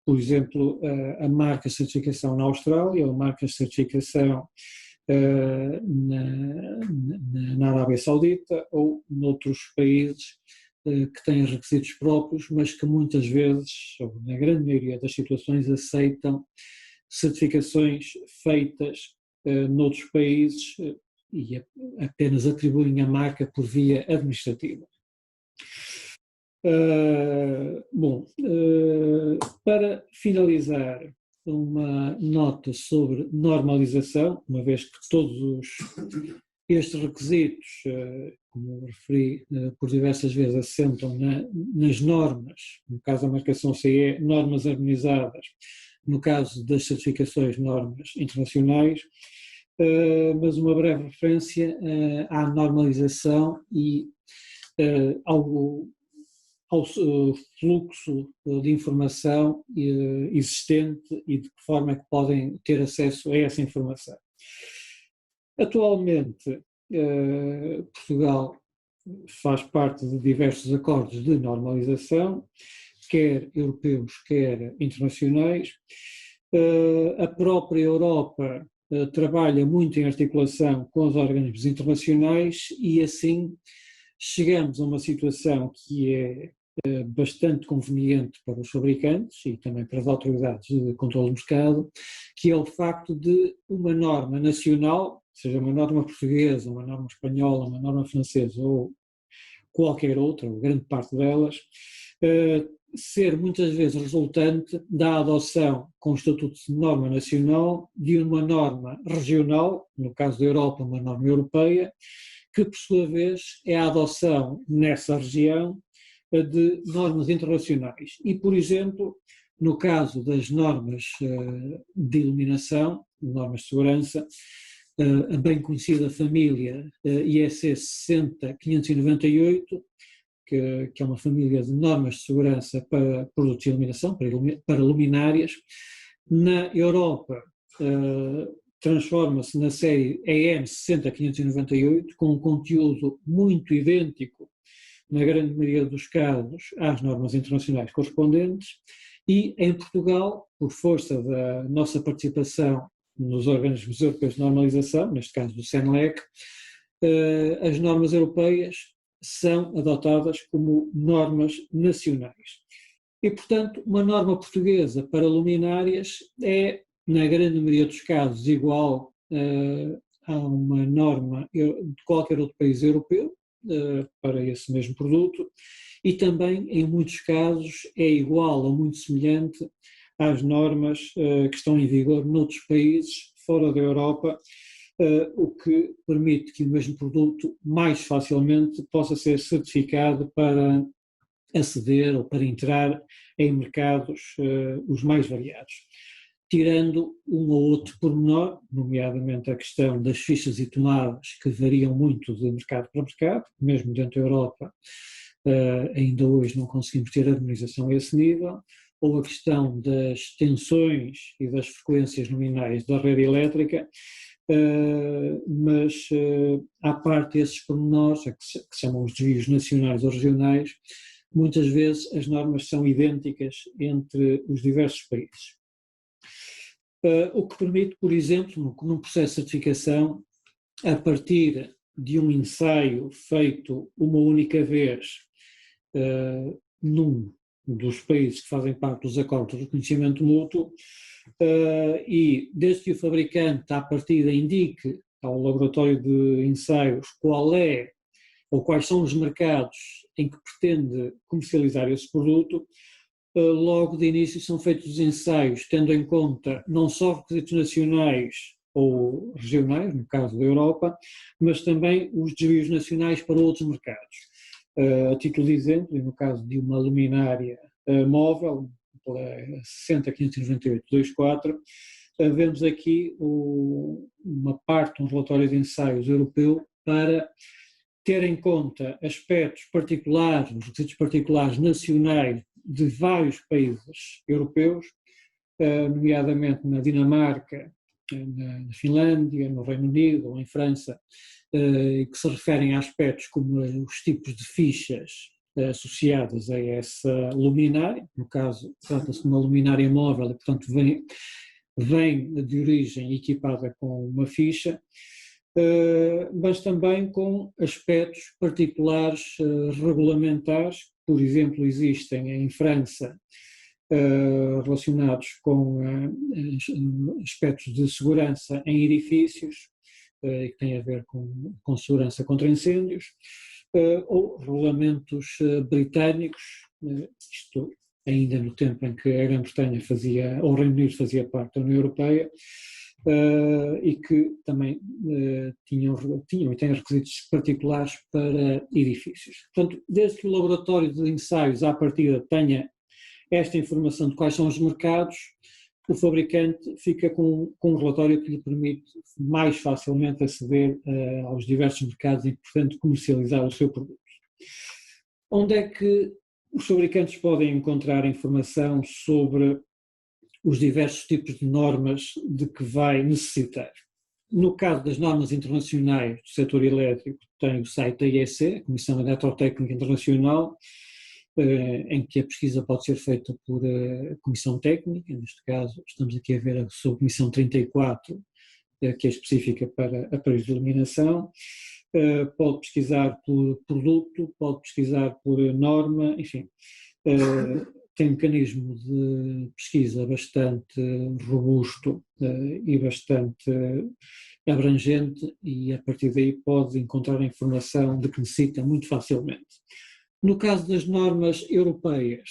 por exemplo, a marcas de certificação na Austrália, ou marcas de certificação na Arábia Saudita, ou noutros países que têm requisitos próprios, mas que muitas vezes, ou na grande maioria das situações, aceitam certificações feitas noutros países e apenas atribuem a marca por via administrativa. Para finalizar, uma nota sobre normalização, uma vez que todos estes requisitos, como eu referi por diversas vezes, assentam nas normas, no caso da marcação CE, normas harmonizadas, no caso das certificações, normas internacionais, mas uma breve referência à normalização e ao fluxo de informação existente e de que forma é que podem ter acesso a essa informação. Atualmente, Portugal faz parte de diversos acordos de normalização, quer europeus, quer internacionais. A própria Europa trabalha muito em articulação com os organismos internacionais e, assim, chegamos a uma situação que é bastante conveniente para os fabricantes e também para as autoridades de controle do mercado, que é o facto de uma norma nacional, seja uma norma portuguesa, uma norma espanhola, uma norma francesa ou qualquer outra, ou grande parte delas, ser muitas vezes resultante da adoção com o estatuto de norma nacional de uma norma regional, no caso da Europa, uma norma europeia, que por sua vez é a adoção nessa região de normas internacionais. E, por exemplo, no caso das normas de iluminação, normas de segurança, a bem conhecida família IEC 60598, que é uma família de normas de segurança para produtos de iluminação, para luminárias, na Europa transforma-se na série EN 60598, com um conteúdo muito idêntico, na grande maioria dos casos, às normas internacionais correspondentes, E em Portugal, por força da nossa participação nos organismos europeus de normalização, neste caso do CENELEC, as normas europeias são adotadas como normas nacionais. E, portanto, uma norma portuguesa para luminárias é, na grande maioria dos casos, igual a uma norma de qualquer outro país europeu para esse mesmo produto, e também, em muitos casos, é igual ou muito semelhante às normas que estão em vigor noutros países fora da Europa, o que permite que o mesmo produto mais facilmente possa ser certificado para aceder ou para entrar em mercados os mais variados. Tirando um ou outro pormenor, nomeadamente a questão das fichas e tomadas, que variam muito de mercado para mercado, mesmo dentro da Europa, ainda hoje não conseguimos ter harmonização a esse nível, ou a questão das tensões e das frequências nominais da rede elétrica, mas à parte desses pormenores, que se chamam os desvios nacionais ou regionais, muitas vezes as normas são idênticas entre os diversos países. O que permite, por exemplo, num processo de certificação, a partir de um ensaio feito uma única vez num dos países que fazem parte dos acordos de reconhecimento mútuo, e desde que o fabricante à partida indique ao laboratório de ensaios qual é ou quais são os mercados em que pretende comercializar esse produto, logo de início são feitos os ensaios tendo em conta não só requisitos nacionais ou regionais, no caso da Europa, mas também os desvios nacionais para outros mercados. A título de exemplo, e no caso de uma luminária móvel, pela 60.598.24, vemos aqui uma parte, um relatório de ensaios europeu para ter em conta aspectos particulares, os requisitos particulares nacionais de vários países europeus, nomeadamente na Dinamarca, na Finlândia, no Reino Unido ou em França, que se referem a aspectos como os tipos de fichas associadas a essa luminária. No caso, trata-se de uma luminária móvel e, portanto, vem de origem equipada com uma ficha, mas também com aspectos particulares regulamentares. Por exemplo, existem em França relacionados com aspectos de segurança em edifícios, que têm a ver com segurança contra incêndios, ou regulamentos britânicos, isto ainda no tempo em que a Grã-Bretanha ou o Reino Unido fazia parte da União Europeia, e que também tinham e têm requisitos particulares para edifícios. Portanto, desde que o laboratório de ensaios à partida tenha esta informação de quais são os mercados, o fabricante fica com um relatório que lhe permite mais facilmente aceder aos diversos mercados e, portanto, comercializar o seu produto. Onde é que os fabricantes podem encontrar informação sobre os diversos tipos de normas de que vai necessitar? No caso das normas internacionais do setor elétrico, tem o site da IEC, a Comissão Eletrotécnica Internacional, em que a pesquisa pode ser feita por comissão técnica. Neste caso estamos aqui a ver a subcomissão 34, que é específica para aparelhos de iluminação. Pode pesquisar por produto, pode pesquisar por norma, enfim, tem um mecanismo de pesquisa bastante robusto e bastante abrangente, e a partir daí pode encontrar a informação de que necessita muito facilmente. No caso das normas europeias,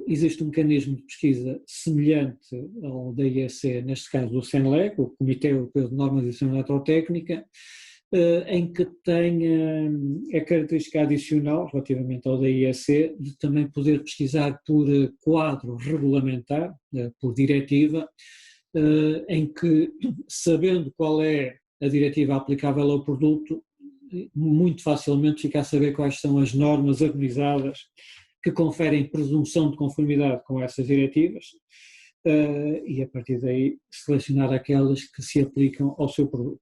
existe um mecanismo de pesquisa semelhante ao da IEC, neste caso do CENELEC, o Comitê Europeu de Normalização Eletrotécnica, em que tem a característica adicional, relativamente ao da IEC, de também poder pesquisar por quadro regulamentar, por diretiva, em que, sabendo qual é a diretiva aplicável ao produto, muito facilmente fica a saber quais são as normas harmonizadas que conferem presunção de conformidade com essas diretivas, e a partir daí selecionar aquelas que se aplicam ao seu produto.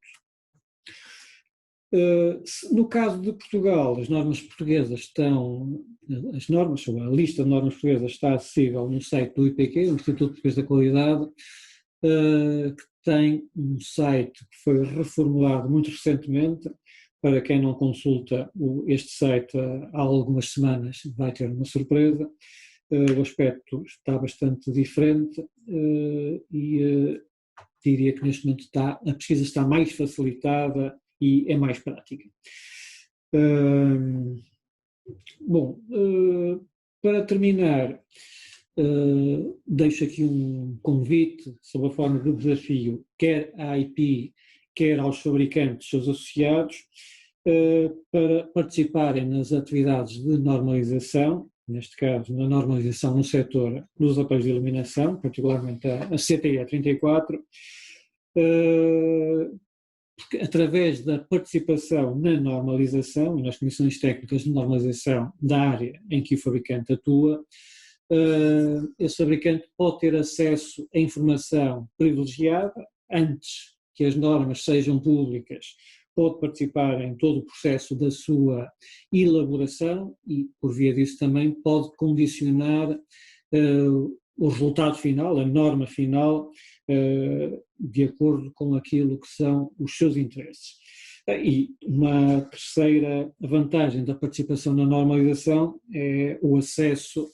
No caso de Portugal, as normas portuguesas estão, a lista de normas portuguesas está acessível no site do IPQ, o Instituto Português da Qualidade, que tem um site que foi reformulado muito recentemente. Para quem não consulta este site há algumas semanas, vai ter uma surpresa. O aspecto está bastante diferente e diria que neste momento a pesquisa está mais facilitada e é mais prática. Bom, para terminar, deixo aqui um convite sob a forma de desafio, quer à IP, quer aos fabricantes, seus associados, para participarem nas atividades de normalização, neste caso na normalização no setor dos aparelhos de iluminação, particularmente a CTE 34, porque através da participação na normalização e nas comissões técnicas de normalização da área em que o fabricante atua, esse fabricante pode ter acesso a informação privilegiada antes que as normas sejam públicas, pode participar em todo o processo da sua elaboração e, por via disso, também pode condicionar o resultado final, a norma final, de acordo com aquilo que são os seus interesses. E uma terceira vantagem da participação na normalização é o acesso,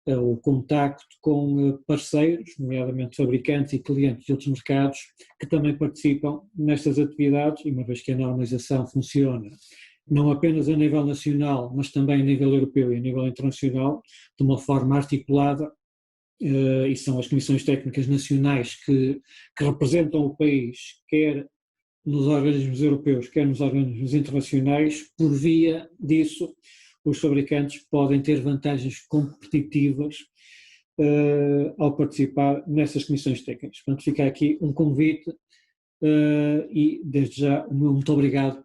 o contacto com parceiros, nomeadamente fabricantes e clientes de outros mercados, que também participam nestas atividades, e uma vez que a normalização funciona não apenas a nível nacional, mas também a nível europeu e a nível internacional, de uma forma articulada, e são as comissões técnicas nacionais que representam o país, quer nos organismos europeus, quer nos organismos internacionais. Por via disso, os fabricantes podem ter vantagens competitivas ao participar nessas comissões técnicas. Portanto, fica aqui um convite e, desde já, o meu muito obrigado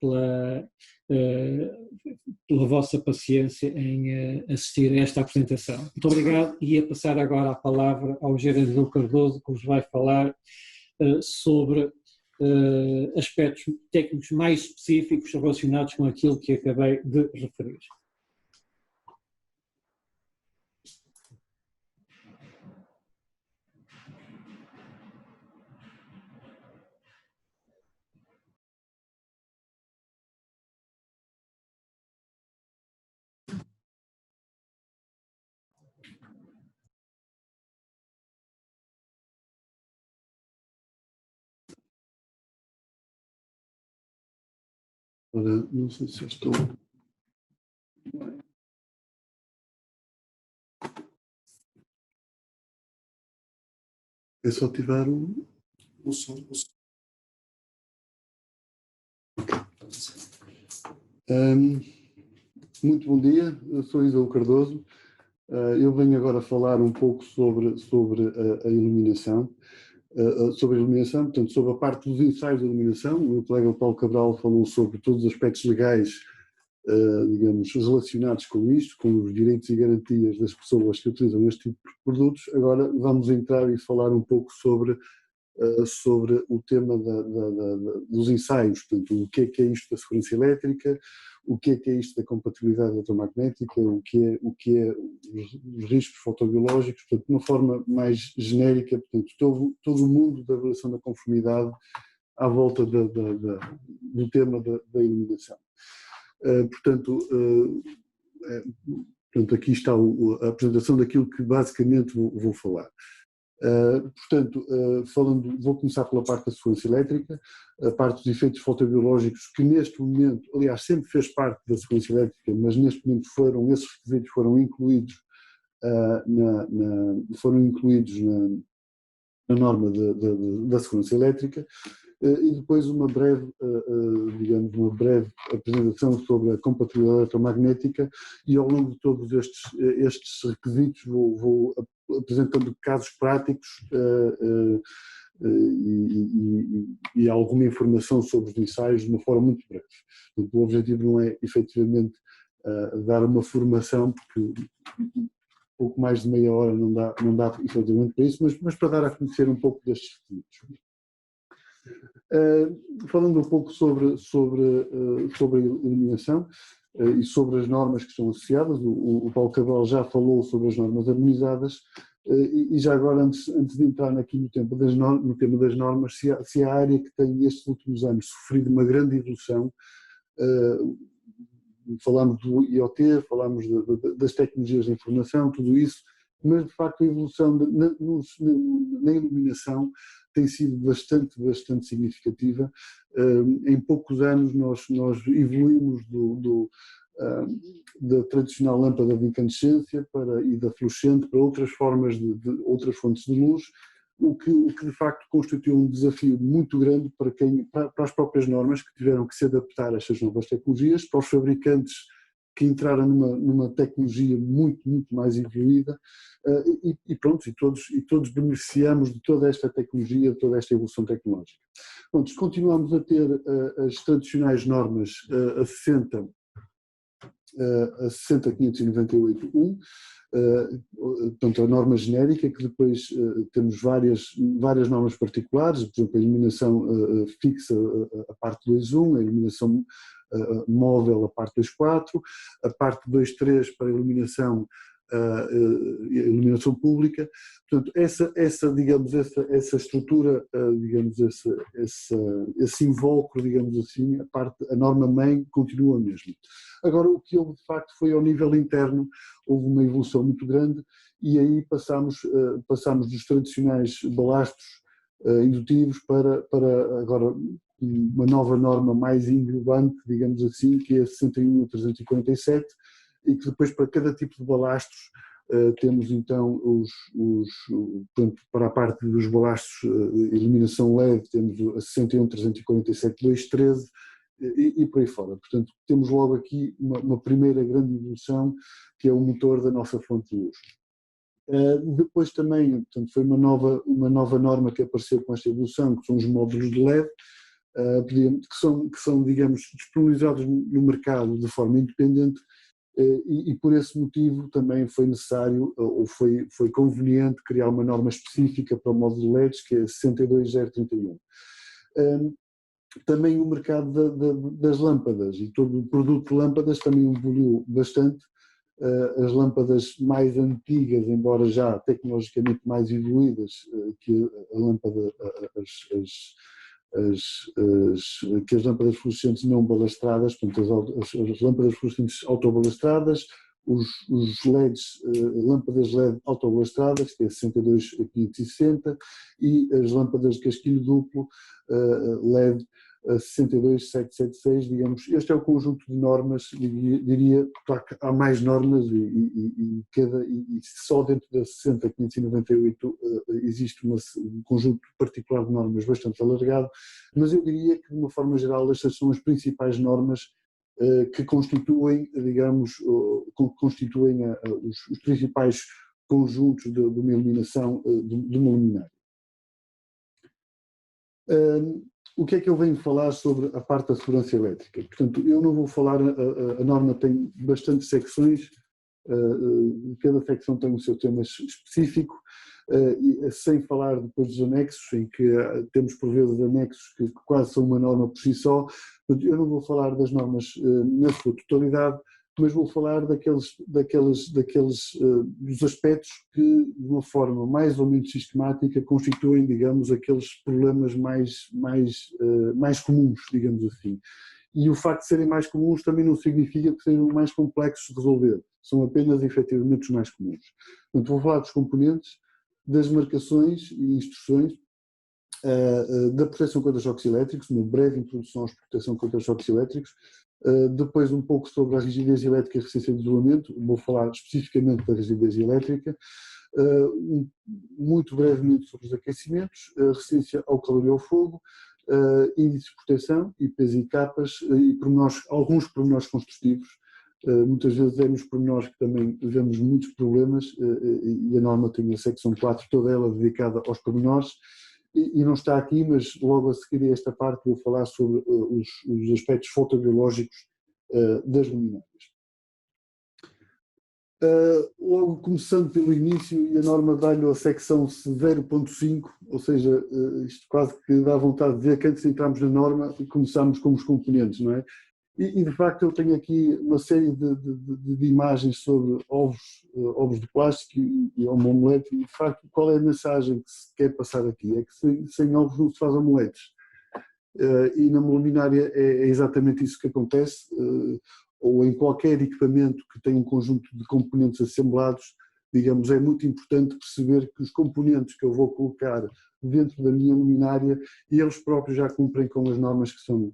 pela vossa paciência em assistir a esta apresentação. Muito obrigado, e a passar agora a palavra ao Gerente Diogo Cardoso, que vos vai falar sobre aspectos técnicos mais específicos relacionados com aquilo que acabei de referir. Não sei se eu estou. É só ativar o som. Muito bom dia, eu sou Isao Cardoso. Eu venho agora falar um pouco sobre a iluminação. Sobre a iluminação, portanto, sobre a parte dos ensaios de iluminação. O meu colega Paulo Cabral falou sobre todos os aspectos legais, digamos, relacionados com isto, com os direitos e garantias das pessoas que utilizam este tipo de produtos. Agora vamos entrar e falar um pouco sobre o tema dos ensaios, portanto, o que é isto da segurança elétrica, o que é isto da compatibilidade eletromagnética, o que é os riscos fotobiológicos, portanto, de uma forma mais genérica, portanto, todo o mundo da avaliação da conformidade à volta do tema da iluminação. Portanto, aqui está a apresentação daquilo que basicamente vou falar. Portanto, vou começar pela parte da segurança elétrica, a parte dos efeitos fotobiológicos, que neste momento, aliás, sempre fez parte da segurança elétrica, mas neste momento esses requisitos foram incluídos na norma da segurança elétrica, e depois uma breve apresentação sobre a compatibilidade eletromagnética, e ao longo de todos estes requisitos vou apresentando casos práticos e alguma informação sobre os ensaios de uma forma muito breve. O objetivo não é efetivamente dar uma formação, porque pouco mais de meia hora não dá efetivamente para isso, mas para dar a conhecer um pouco destes requisitos. Falando um pouco sobre a iluminação e sobre as normas que estão associadas, o Paulo Cabral já falou sobre as normas harmonizadas, e já agora, antes de entrar aqui no tema das normas, se a área que tem estes últimos anos sofrido uma grande evolução, falámos do IoT, falámos das tecnologias de informação, tudo isso, mas de facto a evolução na iluminação tem sido bastante significativa. Em poucos anos nós evoluímos da tradicional lâmpada de incandescência e da fluorescente para outras formas outras fontes de luz, o que de facto constituiu um desafio muito grande para as próprias normas, que tiveram que se adaptar a estas novas tecnologias, para os fabricantes que entraram numa tecnologia muito mais evoluída, e pronto, e todos beneficiamos de toda esta tecnologia, de toda esta evolução tecnológica. Pronto, continuamos a ter as tradicionais normas a 60598-1, portanto a norma genérica, que depois temos várias normas particulares, por exemplo a iluminação fixa, a parte 2.1, a iluminação móvel, a parte 2.4, a parte 2.3 para a iluminação pública. Portanto, essa estrutura, digamos, esse invólucro, digamos assim, a norma-mãe continua mesmo. Agora, o que houve de facto foi ao nível interno, houve uma evolução muito grande, e aí passamos dos tradicionais balastros indutivos para agora uma nova norma mais englobante, digamos assim, que é a 61347, e que depois para cada tipo de balastros temos então portanto, para a parte dos balastros iluminação LED temos a 61347-213 e por aí fora. Portanto, temos logo aqui uma primeira grande evolução, que é o motor da nossa fonte de luz. Depois também, portanto, foi uma nova norma que apareceu com esta evolução, que são os módulos de LED, que são, digamos, disponibilizados no mercado de forma independente, e por esse motivo também foi necessário, ou foi conveniente, criar uma norma específica para o módulo de LEDs, que é a 62031. Também o mercado das lâmpadas e todo o produto de lâmpadas também evoluiu bastante. As lâmpadas mais antigas, embora já tecnologicamente mais evoluídas que a lâmpada, que as lâmpadas fluorescentes não balastradas, portanto as lâmpadas fluorescentes autobalastradas, os LEDs, lâmpadas LED autobalastradas, que é 62560, e as lâmpadas de casquilho duplo LED 62776, digamos. Este é o conjunto de normas, diria, que há mais normas e só dentro da 60598 existe um conjunto particular de normas bastante alargado, mas eu diria que de uma forma geral estas são as principais normas que constituem, digamos, os principais conjuntos de uma iluminação, de uma luminária. O que é que eu venho falar sobre a parte da segurança elétrica? Portanto, eu não vou falar, a norma tem bastantes secções, cada secção tem o seu tema específico, sem falar depois dos anexos, em que temos por vezes anexos que quase são uma norma por si só. Eu não vou falar das normas na sua totalidade, mas vou falar dos aspectos que, de uma forma mais ou menos sistemática, constituem, digamos, aqueles problemas mais comuns, digamos assim. E o facto de serem mais comuns também não significa que sejam mais complexos de resolver, são apenas, efetivamente, os mais comuns. Portanto, vou falar dos componentes, das marcações e instruções, da proteção contra choques elétricos, uma breve introdução à proteção contra choques elétricos, depois um pouco sobre a rigidez elétrica e resistência de isolamento, vou falar especificamente da rigidez elétrica, muito brevemente sobre os aquecimentos, resistência ao calor e ao fogo, índices de proteção, IPs e capas, e alguns pormenores construtivos. Muitas vezes é nos pormenores que também vemos muitos problemas, e a norma tem a secção 4, toda ela dedicada aos pormenores. E não está aqui, mas logo a seguir a esta parte vou falar sobre os aspectos fotobiológicos das luminárias. Logo começando pelo início, e a norma dá-lhe a secção 0.5, ou seja, isto quase que dá vontade de ver que antes de entrarmos na norma começamos com os componentes, não é? E de facto eu tenho aqui uma série de imagens sobre ovos de plástico e uma omelete, e de facto qual é a mensagem que se quer passar aqui? É que sem ovos não se faz omeletes. E na luminária é exatamente isso que acontece, ou em qualquer equipamento que tenha um conjunto de componentes assemblados, digamos, é muito importante perceber que os componentes que eu vou colocar dentro da minha luminária, eles próprios já cumprem com as normas que são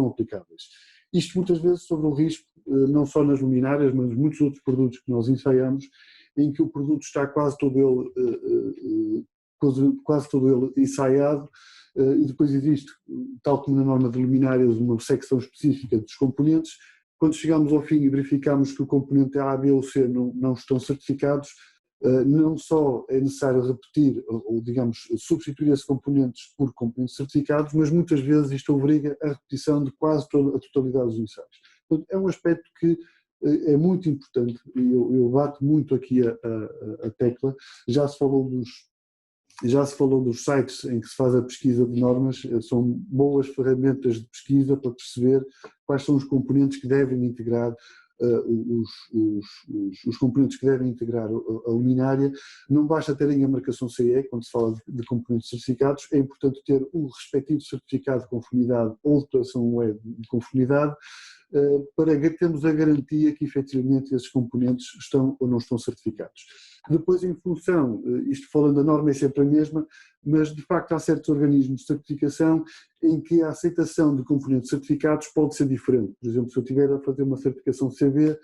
aplicáveis. Isto muitas vezes sobre o risco, não só nas luminárias, mas muitos outros produtos que nós ensaiamos, em que o produto está quase todo ele ensaiado, e depois existe, tal como na norma de luminárias, uma secção específica dos componentes. Quando chegamos ao fim e verificamos que o componente A, B ou C não estão certificados, não só é necessário repetir ou digamos, substituir esses componentes por componentes certificados, mas muitas vezes isto obriga a repetição de quase toda a totalidade dos ensaios. Portanto, é um aspecto que é muito importante, e eu bato muito aqui a tecla. Já se falou dos sites em que se faz a pesquisa de normas, são boas ferramentas de pesquisa para perceber quais são os componentes que devem integrar os componentes que devem integrar a luminária. Não basta terem a marcação CE quando se fala de componentes certificados, é importante ter o respectivo certificado de conformidade ou declaração UE de conformidade, para termos a garantia que efetivamente esses componentes estão ou não estão certificados. Depois, em função, isto falando da norma é sempre a mesma, mas de facto há certos organismos de certificação em que a aceitação de componentes certificados pode ser diferente. Por exemplo, se eu estiver a fazer uma certificação CB,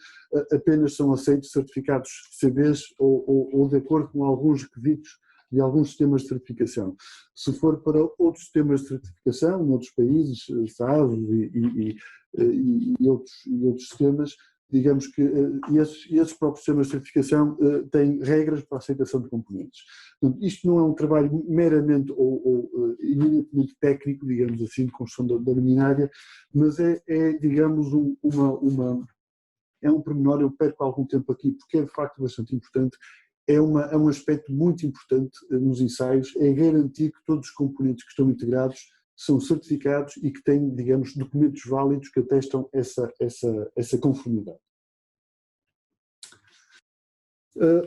apenas são aceitos certificados CBs ou de acordo com alguns requisitos de alguns sistemas de certificação. Se for para outros sistemas de certificação, noutros países, SASO e outros sistemas, digamos que esses próprios sistemas de certificação têm regras para a aceitação de componentes. Portanto, isto não é um trabalho meramente ou eminentemente técnico, digamos assim, de construção da luminária, mas digamos, é um pormenor, eu perco algum tempo aqui, porque é de facto bastante importante. É um aspecto muito importante nos ensaios, é garantir que todos os componentes que estão integrados são certificados e que têm, digamos, documentos válidos que atestam essa conformidade.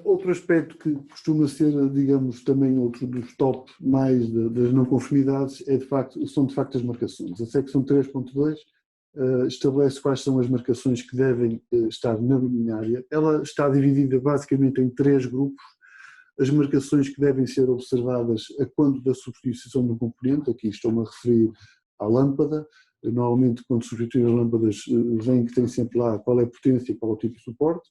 Outro aspecto que costuma ser, digamos, também outro dos top mais das não conformidades são de facto as marcações. A secção 3.2 estabelece quais são as marcações que devem estar na luminária. Ela está dividida basicamente em 3 grupos. As marcações que devem ser observadas a quando da substituição de um componente, aqui estou-me a referir à lâmpada. Normalmente, quando substituir as lâmpadas, vem que tem sempre lá qual é a potência e qual é o tipo de suporte.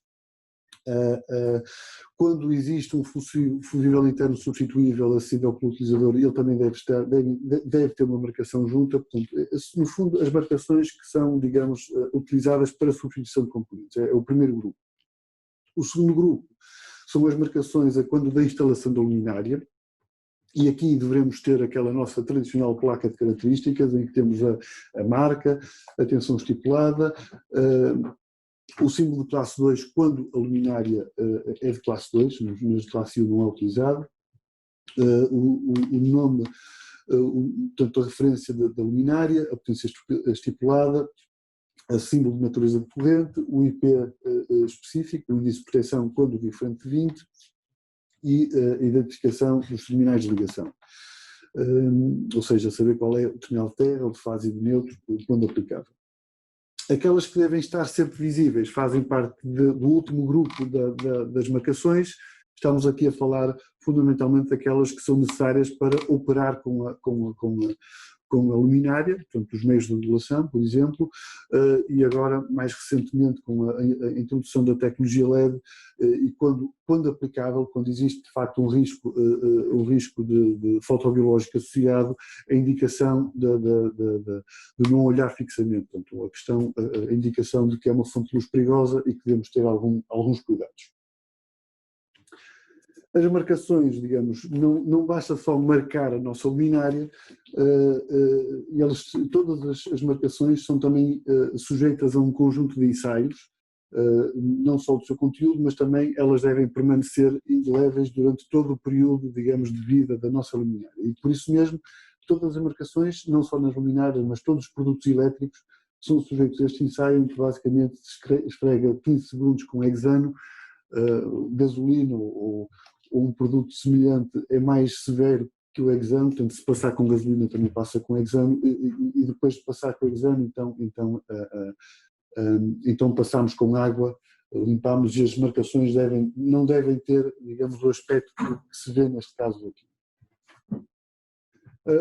Quando existe um fusível interno substituível acessível pelo utilizador, ele também deve ter uma marcação junta. Portanto, no fundo, as marcações que são, digamos, utilizadas para a substituição de componentes. É o primeiro grupo. O segundo grupo são as marcações a quando da instalação da luminária, e aqui devemos ter aquela nossa tradicional placa de características, em que temos a marca, a tensão estipulada, o símbolo de classe 2 quando a luminária é de classe 2, nas de classe 1 não é utilizado, o nome, portanto a referência da luminária, a potência estipulada, a símbolo de natureza de corrente, o IP específico, o índice de proteção quando diferente de 20 e a identificação dos terminais de ligação. Ou seja, saber qual é o terminal de terra, ou de fase e de neutro, quando aplicável. Aquelas que devem estar sempre visíveis fazem parte do último grupo das marcações. Estamos aqui a falar fundamentalmente daquelas que são necessárias para operar com a luminária, portanto os meios de ondulação, por exemplo, e agora mais recentemente com a introdução da tecnologia LED e quando aplicável, quando existe de facto um risco de fotobiológico associado, a indicação de não olhar fixamente, portanto a indicação de que é uma fonte de luz perigosa e que devemos ter alguns cuidados. As marcações, digamos, não basta só marcar a nossa luminária, todas as marcações são também sujeitas a um conjunto de ensaios, não só do seu conteúdo, mas também elas devem permanecer indeléveis durante todo o período, digamos, de vida da nossa luminária. E por isso mesmo, todas as marcações, não só nas luminárias, mas todos os produtos elétricos, são sujeitos a este ensaio, que basicamente se esfrega 15 segundos com hexano, gasolina ou um produto semelhante é mais severo que o hexano, portanto se passar com gasolina também passa com hexano, e depois de passar com hexano, então passamos com água, limpamos, e as marcações não devem ter, digamos, o aspecto que se vê neste caso aqui.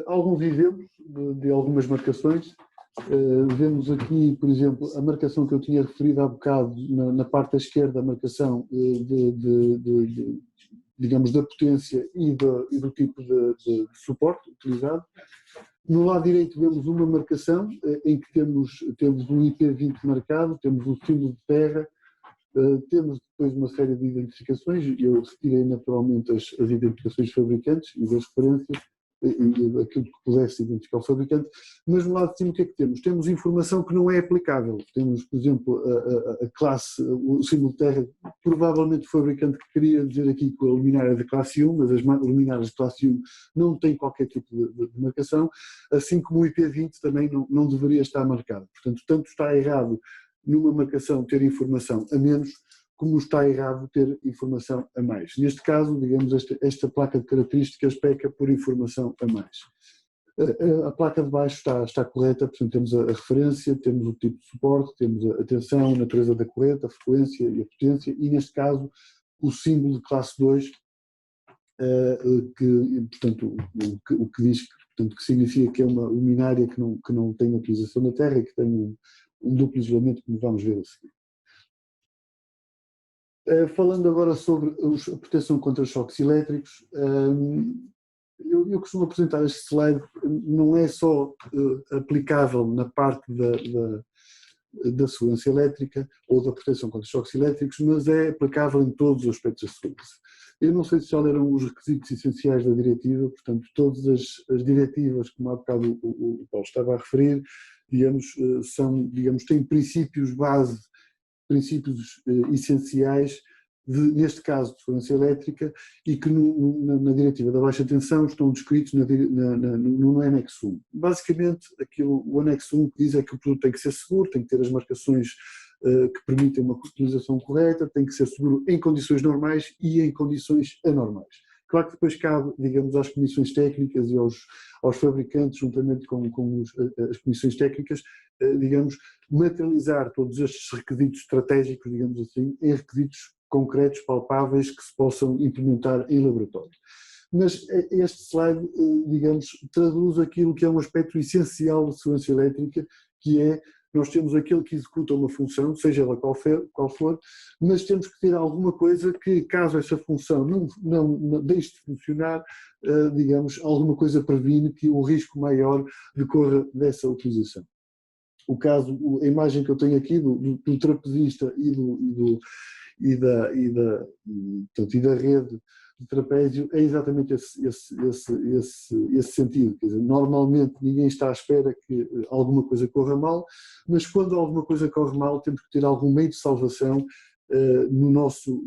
Alguns exemplos de algumas marcações. Vemos aqui, por exemplo, a marcação que eu tinha referido há bocado, na parte da esquerda, a marcação digamos, da potência e do tipo de suporte utilizado. No lado direito vemos uma marcação em que temos um IP20 marcado, temos um símbolo de terra, temos depois uma série de identificações. Eu retirei naturalmente as identificações de fabricantes e das referências, e aquilo que pudesse identificar o fabricante, mas no lado de cima o que é que temos? Temos informação que não é aplicável. Temos, por exemplo, a classe, o símbolo de terra, provavelmente o fabricante que queria dizer aqui que a luminária é da classe 1, mas as luminárias de classe 1 não têm qualquer tipo de marcação, assim como o IP20 também não deveria estar marcado. Portanto, tanto está errado numa marcação ter informação a menos, como está errado ter informação a mais. Neste caso, digamos, esta placa de características peca por informação a mais. A placa de baixo está correta, portanto temos a referência, temos o tipo de suporte, temos a tensão, a natureza da corrente, a frequência e a potência, e neste caso o símbolo de classe 2, portanto, o que diz, portanto, que significa que é uma luminária que não tem utilização da Terra e que tem um duplo isolamento, como vamos ver a seguir. Falando agora sobre a proteção contra choques elétricos, eu costumo apresentar este slide, não é só aplicável na parte da segurança elétrica ou da proteção contra choques elétricos, mas é aplicável em todos os aspectos da segurança. Eu não sei se já leram os requisitos essenciais da diretiva, portanto todas as diretivas, como há bocado o Paulo estava a referir, digamos, têm princípios base, princípios essenciais, neste caso de segurança elétrica, e que na diretiva da baixa tensão estão descritos no anexo 1. Basicamente, o anexo 1 diz é que o produto tem que ser seguro, tem que ter as marcações que permitem uma utilização correta, tem que ser seguro em condições normais e em condições anormais. Claro que depois cabe, digamos, às comissões técnicas e aos fabricantes, juntamente com as comissões técnicas, digamos, materializar todos estes requisitos estratégicos, digamos assim, em requisitos concretos, palpáveis, que se possam implementar em laboratório. Mas este slide, digamos, traduz aquilo que é um aspecto essencial da segurança elétrica, que é: nós temos aquele que executa uma função, seja ela qual for, mas temos que ter alguma coisa que, caso essa função não deixe de funcionar, digamos, alguma coisa previne que o risco maior decorra dessa utilização. A imagem que eu tenho aqui do trapezista e da rede de trapézio é exatamente esse sentido. Quer dizer, normalmente ninguém está à espera que alguma coisa corra mal, mas quando alguma coisa corre mal temos que ter algum meio de salvação no nosso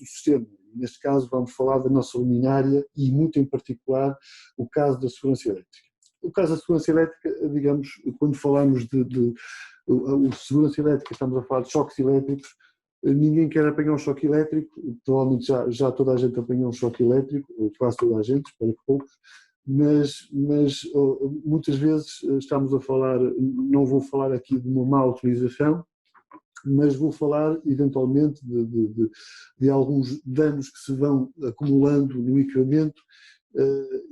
sistema. Neste caso vamos falar da nossa luminária e muito em particular o caso da segurança elétrica. O caso da segurança elétrica, digamos, quando falamos de segurança elétrica, estamos a falar de choques elétricos. Ninguém quer apanhar um choque elétrico, provavelmente já toda a gente apanhou um choque elétrico, ou quase toda a gente, espero que poucos, mas muitas vezes estamos a falar, não vou falar aqui de uma má utilização, mas vou falar eventualmente de alguns danos que se vão acumulando no equipamento,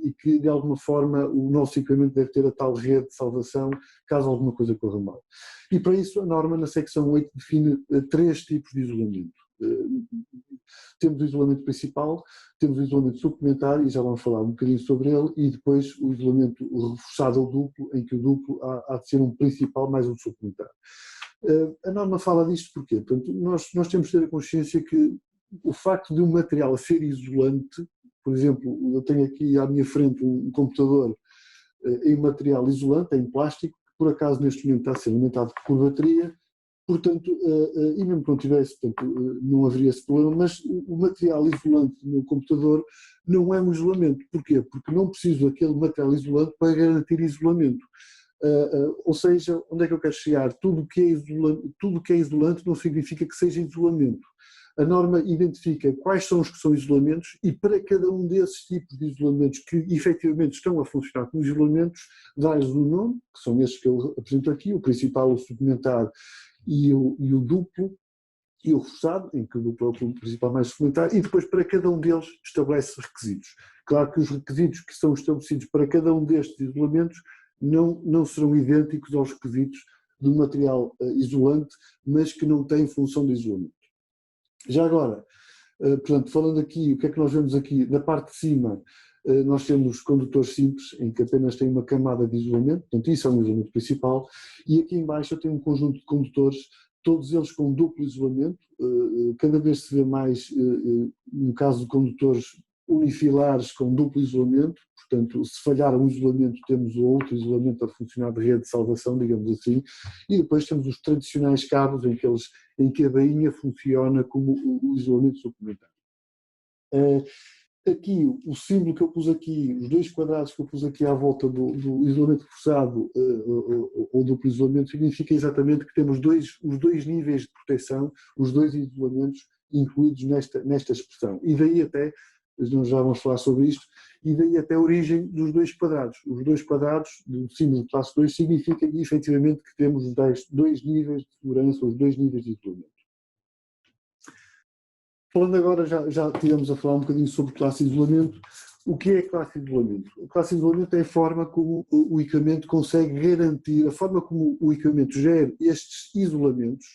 e que de alguma forma o nosso equipamento deve ter a tal rede de salvação caso alguma coisa corra mal. E para isso a norma na secção 8 define 3 tipos de isolamento. Temos o isolamento principal, temos o isolamento suplementar, e já vamos falar um bocadinho sobre ele, e depois o isolamento reforçado ou duplo, em que o duplo há de ser um principal mais um suplementar. A norma fala disto porque, portanto, nós temos de ter a consciência que o facto de um material ser isolante, por exemplo, eu tenho aqui à minha frente um computador em material isolante, em plástico, que por acaso neste momento está a ser alimentado por bateria, Portanto, e mesmo que não tivesse, portanto, não haveria esse problema, mas o material isolante do meu computador não é um isolamento. Porquê? Porque não preciso daquele material isolante para garantir isolamento. Ou seja, onde é que eu quero chegar? Tudo que é isolante não significa que seja isolamento. A norma identifica quais são os que são isolamentos e para cada um desses tipos de isolamentos que efetivamente estão a funcionar como isolamentos, dá-lhes um nome, que são estes que eu apresento aqui, o principal, o suplementar e o duplo, e o reforçado, em que o duplo é o principal mais suplementar, e depois para cada um deles estabelece requisitos. Claro que os requisitos que são estabelecidos para cada um destes isolamentos não serão idênticos aos requisitos do material isolante, mas que não têm função de isolamento. Já agora, portanto, falando aqui, o que é que nós vemos aqui? Na parte de cima, nós temos condutores simples, em que apenas tem uma camada de isolamento, portanto isso é um isolamento principal, e aqui em baixo eu tenho um conjunto de condutores, todos eles com duplo isolamento, cada vez se vê mais, no caso de condutores unifilares com duplo isolamento, portanto se falhar um isolamento temos o outro isolamento a funcionar de rede de salvação, digamos assim, e depois temos os tradicionais cabos em que a bainha funciona como o isolamento suplementar. Aqui, o símbolo que eu pus aqui, os dois quadrados que eu pus aqui à volta do isolamento forçado ou duplo isolamento, significa exatamente que temos os dois níveis de proteção, os dois isolamentos incluídos nesta expressão. E daí até, nós já vamos falar sobre isto, e daí até a origem dos dois quadrados. Os dois quadrados do símbolo de classe 2 significa efetivamente que temos os dois níveis de segurança, os dois níveis de isolamento. Falando agora, já tivemos a falar um bocadinho sobre classe de isolamento. O que é classe de isolamento? A classe de isolamento é a forma como o equipamento consegue garantir, a forma como o equipamento gera estes isolamentos,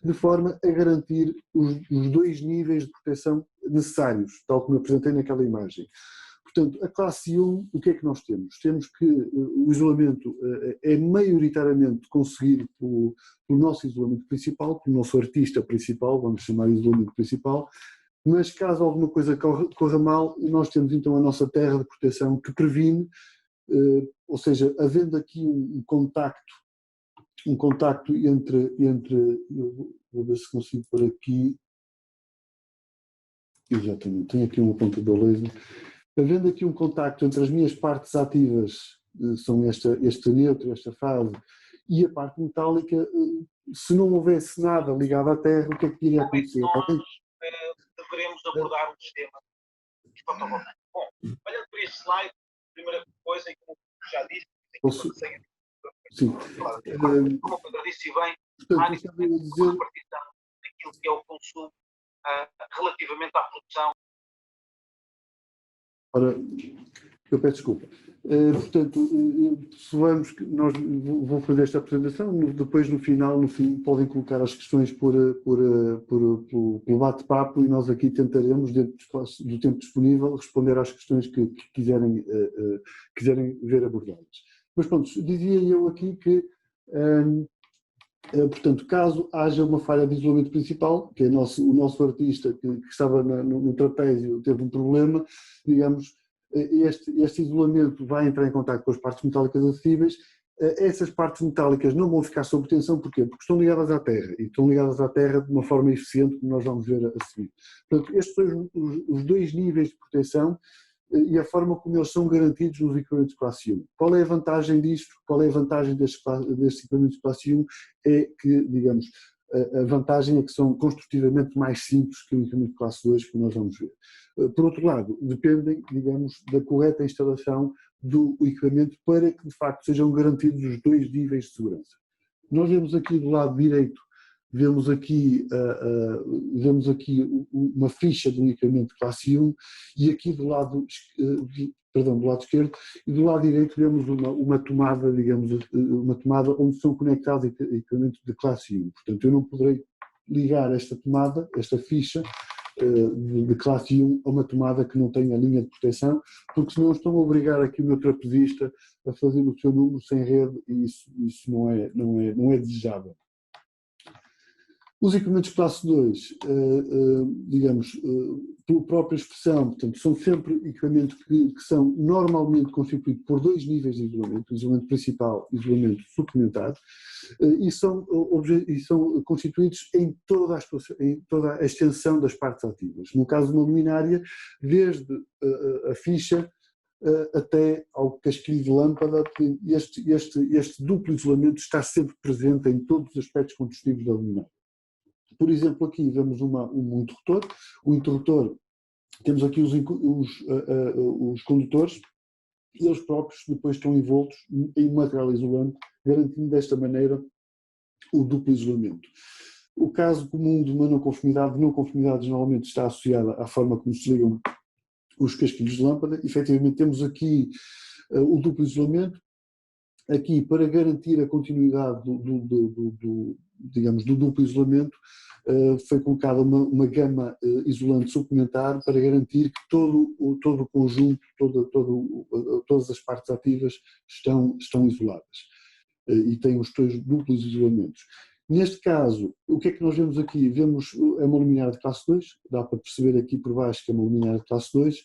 de forma a garantir os dois níveis de proteção necessários, tal como eu apresentei naquela imagem. Portanto, a classe 1, o que é que nós temos? Temos que o isolamento é maioritariamente conseguido pelo nosso isolamento principal, pelo nosso artista principal, vamos chamar de isolamento principal, mas caso alguma coisa corra mal, nós temos então a nossa terra de proteção que previne, ou seja, havendo aqui um contacto entre vou ver se consigo por aqui, exatamente, tenho aqui um apontador laser. Havendo aqui um contacto entre as minhas partes ativas, são este neutro, esta fase, e a parte metálica, se não houvesse nada ligado à Terra, o que é que iria acontecer? Deveremos abordar um sistema fotovoltaico. Bom, olhando para este slide, a primeira coisa, como já disse, sim. Como eu disse bem, há uma repartição daquilo que é o consumo relativamente à produção. Ora, eu peço desculpa. Portanto, vou fazer esta apresentação, depois no fim podem colocar as questões pelo bate-papo e nós aqui tentaremos, dentro do tempo disponível, responder às questões que quiserem ver abordadas. Mas pronto, dizia eu aqui que, portanto, caso haja uma falha de isolamento principal, que é o nosso artista que estava no trapézio teve um problema, digamos, este isolamento vai entrar em contato com as partes metálicas acessíveis. Essas partes metálicas não vão ficar sob tensão, porquê? Porque estão ligadas à Terra, e estão ligadas à Terra de uma forma eficiente, como nós vamos ver a seguir. Portanto, estes são os dois níveis de proteção e a forma como eles são garantidos nos equipamentos de classe 1. Qual é a vantagem disto? Qual é a vantagem destes equipamentos de classe 1? É que, digamos, a vantagem é que são construtivamente mais simples que o equipamento de classe 2, que nós vamos ver. Por outro lado, dependem, digamos, da correta instalação do equipamento para que, de facto, sejam garantidos os dois níveis de segurança. Nós vemos aqui do lado direito, vemos aqui uma ficha de um equipamento de classe 1 e aqui do lado esquerdo, e do lado direito vemos uma tomada, digamos, uma tomada onde são conectados equipamentos de classe 1. Portanto, eu não poderei ligar esta tomada, esta ficha de classe 1 a uma tomada que não tenha linha de proteção, porque senão estão a obrigar aqui o meu trapezista a fazer o seu número sem rede e isso não é desejável. Os equipamentos de classe 2, digamos, pela própria expressão, portanto, são sempre equipamentos que são normalmente constituídos por 2 níveis de isolamento principal e isolamento suplementar, e são constituídos em toda a extensão das partes ativas. No caso de uma luminária, desde a ficha até ao casquilho de lâmpada, este duplo isolamento está sempre presente em todos os aspectos construtivos da luminária. Por exemplo, aqui vemos um interruptor. O interruptor, temos aqui os condutores, eles próprios depois estão envoltos em material isolante, garantindo desta maneira o duplo isolamento. O caso comum de uma não conformidade normalmente está associada à forma como se ligam os casquilhos de lâmpada. Efetivamente temos aqui o duplo isolamento, aqui para garantir a continuidade do duplo isolamento, foi colocada uma gama isolante suplementar para garantir que todo o conjunto, todas as partes ativas estão isoladas e têm os 2 duplos isolamentos. Neste caso, o que é que nós vemos aqui? Vemos uma luminária de classe 2, dá para perceber aqui por baixo que é uma luminária de classe 2.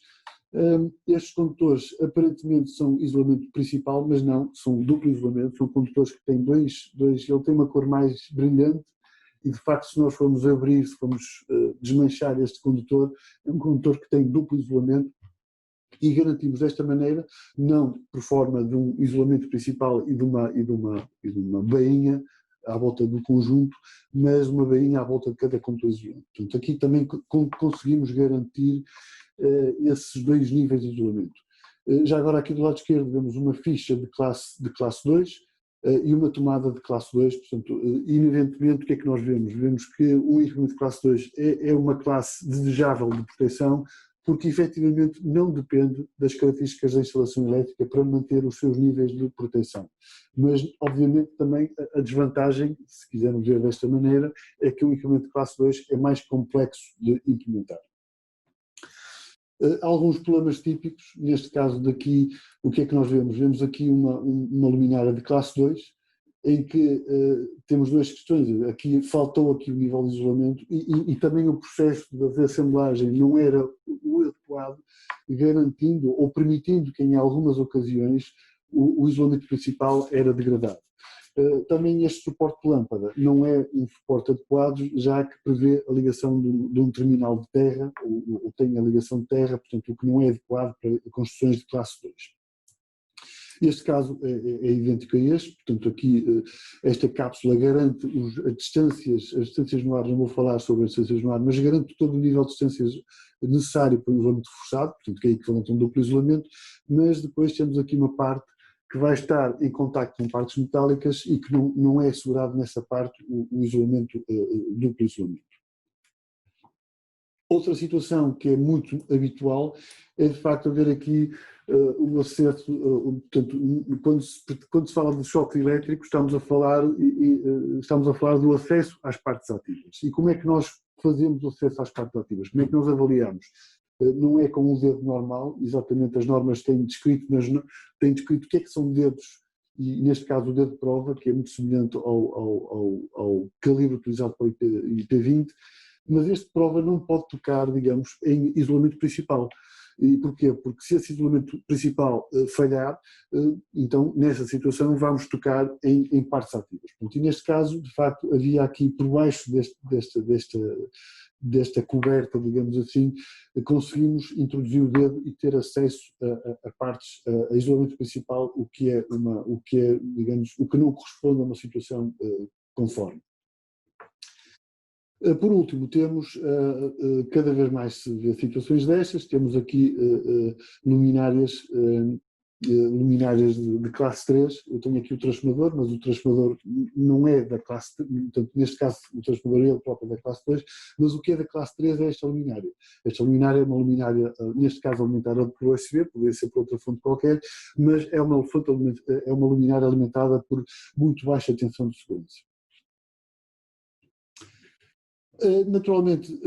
Estes condutores aparentemente são isolamento principal, mas não, são duplo isolamento, são condutores que têm ele tem uma cor mais brilhante e de facto se nós formos abrir, se formos desmanchar este condutor, é um condutor que tem duplo isolamento e garantimos desta maneira, não por forma de um isolamento principal e de uma bainha à volta do conjunto, mas uma bainha à volta de cada condutor isolante. Portanto, aqui também conseguimos garantir esses 2 níveis de isolamento. Já agora aqui do lado esquerdo vemos uma ficha de classe 2 e uma tomada de classe 2, portanto, inerentemente o que é que nós vemos? Vemos que o equipamento de classe 2 é uma classe desejável de proteção, porque efetivamente não depende das características da instalação elétrica para manter os seus níveis de proteção. Mas, obviamente, também a desvantagem, se quisermos ver desta maneira, é que o equipamento de classe 2 é mais complexo de implementar. Alguns problemas típicos, neste caso daqui, o que é que nós vemos? Vemos aqui uma luminária de classe 2, em que temos 2 questões. Faltou aqui o nível de isolamento e também o processo de assemblagem não era o adequado, garantindo ou permitindo que em algumas ocasiões o isolamento principal era degradado. Também este suporte de lâmpada não é um suporte adequado, já que prevê a ligação de um terminal de terra, ou tem a ligação de terra, portanto o que não é adequado para construções de classe 2. Este caso é idêntico a este, portanto aqui esta cápsula garante as distâncias no ar, não vou falar sobre as distâncias no ar, mas garante todo o nível de distâncias necessário para o isolamento forçado, portanto que é equivalente a um duplo isolamento, mas depois temos aqui uma parte que vai estar em contacto com partes metálicas e que não é assegurado nessa parte o isolamento, duplo isolamento. Outra situação que é muito habitual é de facto haver aqui o acesso, portanto, quando se fala de choque elétrico estamos a falar do acesso às partes ativas. E como é que nós fazemos o acesso às partes ativas? Como é que nós avaliamos? Não é com um dedo normal, exatamente as normas têm descrito o que é que são dedos, e neste caso o dedo de prova, que é muito semelhante ao calibre utilizado para o IP20, mas este de prova não pode tocar, digamos, em isolamento principal. E porquê? Porque se esse isolamento principal falhar, então nessa situação vamos tocar em partes ativas. E neste caso, de facto, havia aqui por baixo desta coberta, digamos assim, conseguimos introduzir o dedo e ter acesso a partes, a isolamento principal, o que não corresponde a uma situação conforme. Por último, temos, cada vez mais se vê situações destas, temos aqui luminárias de classe 3, eu tenho aqui o transformador, mas o transformador não é da classe 3, portanto, neste caso o transformador é o próprio da classe 2, mas o que é da classe 3 é esta luminária. Esta luminária é uma luminária, neste caso alimentada por USB, poderia ser por outra fonte qualquer, mas é uma luminária alimentada por muito baixa tensão de segurança. Naturalmente,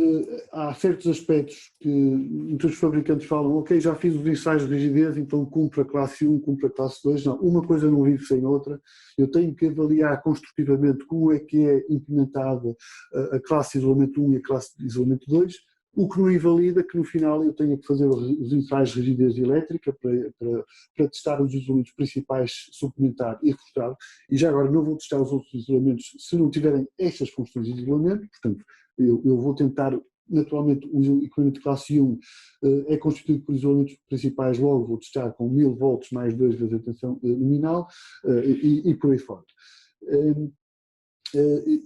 há certos aspectos que muitos fabricantes falam, ok, já fiz os ensaios de rigidez, então cumpre a classe 1, cumpre a classe 2, não, uma coisa não vive sem outra, eu tenho que avaliar construtivamente como é que é implementada a classe de isolamento 1 e a classe de isolamento 2, o que não invalida que no final eu tenha que fazer os ensaios de rigidez elétrica para testar os isolamentos principais, suplementar e reforçar, e já agora não vou testar os outros isolamentos se não tiverem estas funções de isolamento, portanto eu vou tentar, naturalmente o equipamento de classe 1 é constituído por isolamentos principais, logo vou testar com 1000 volts mais 2 vezes a tensão nominal e por aí fora.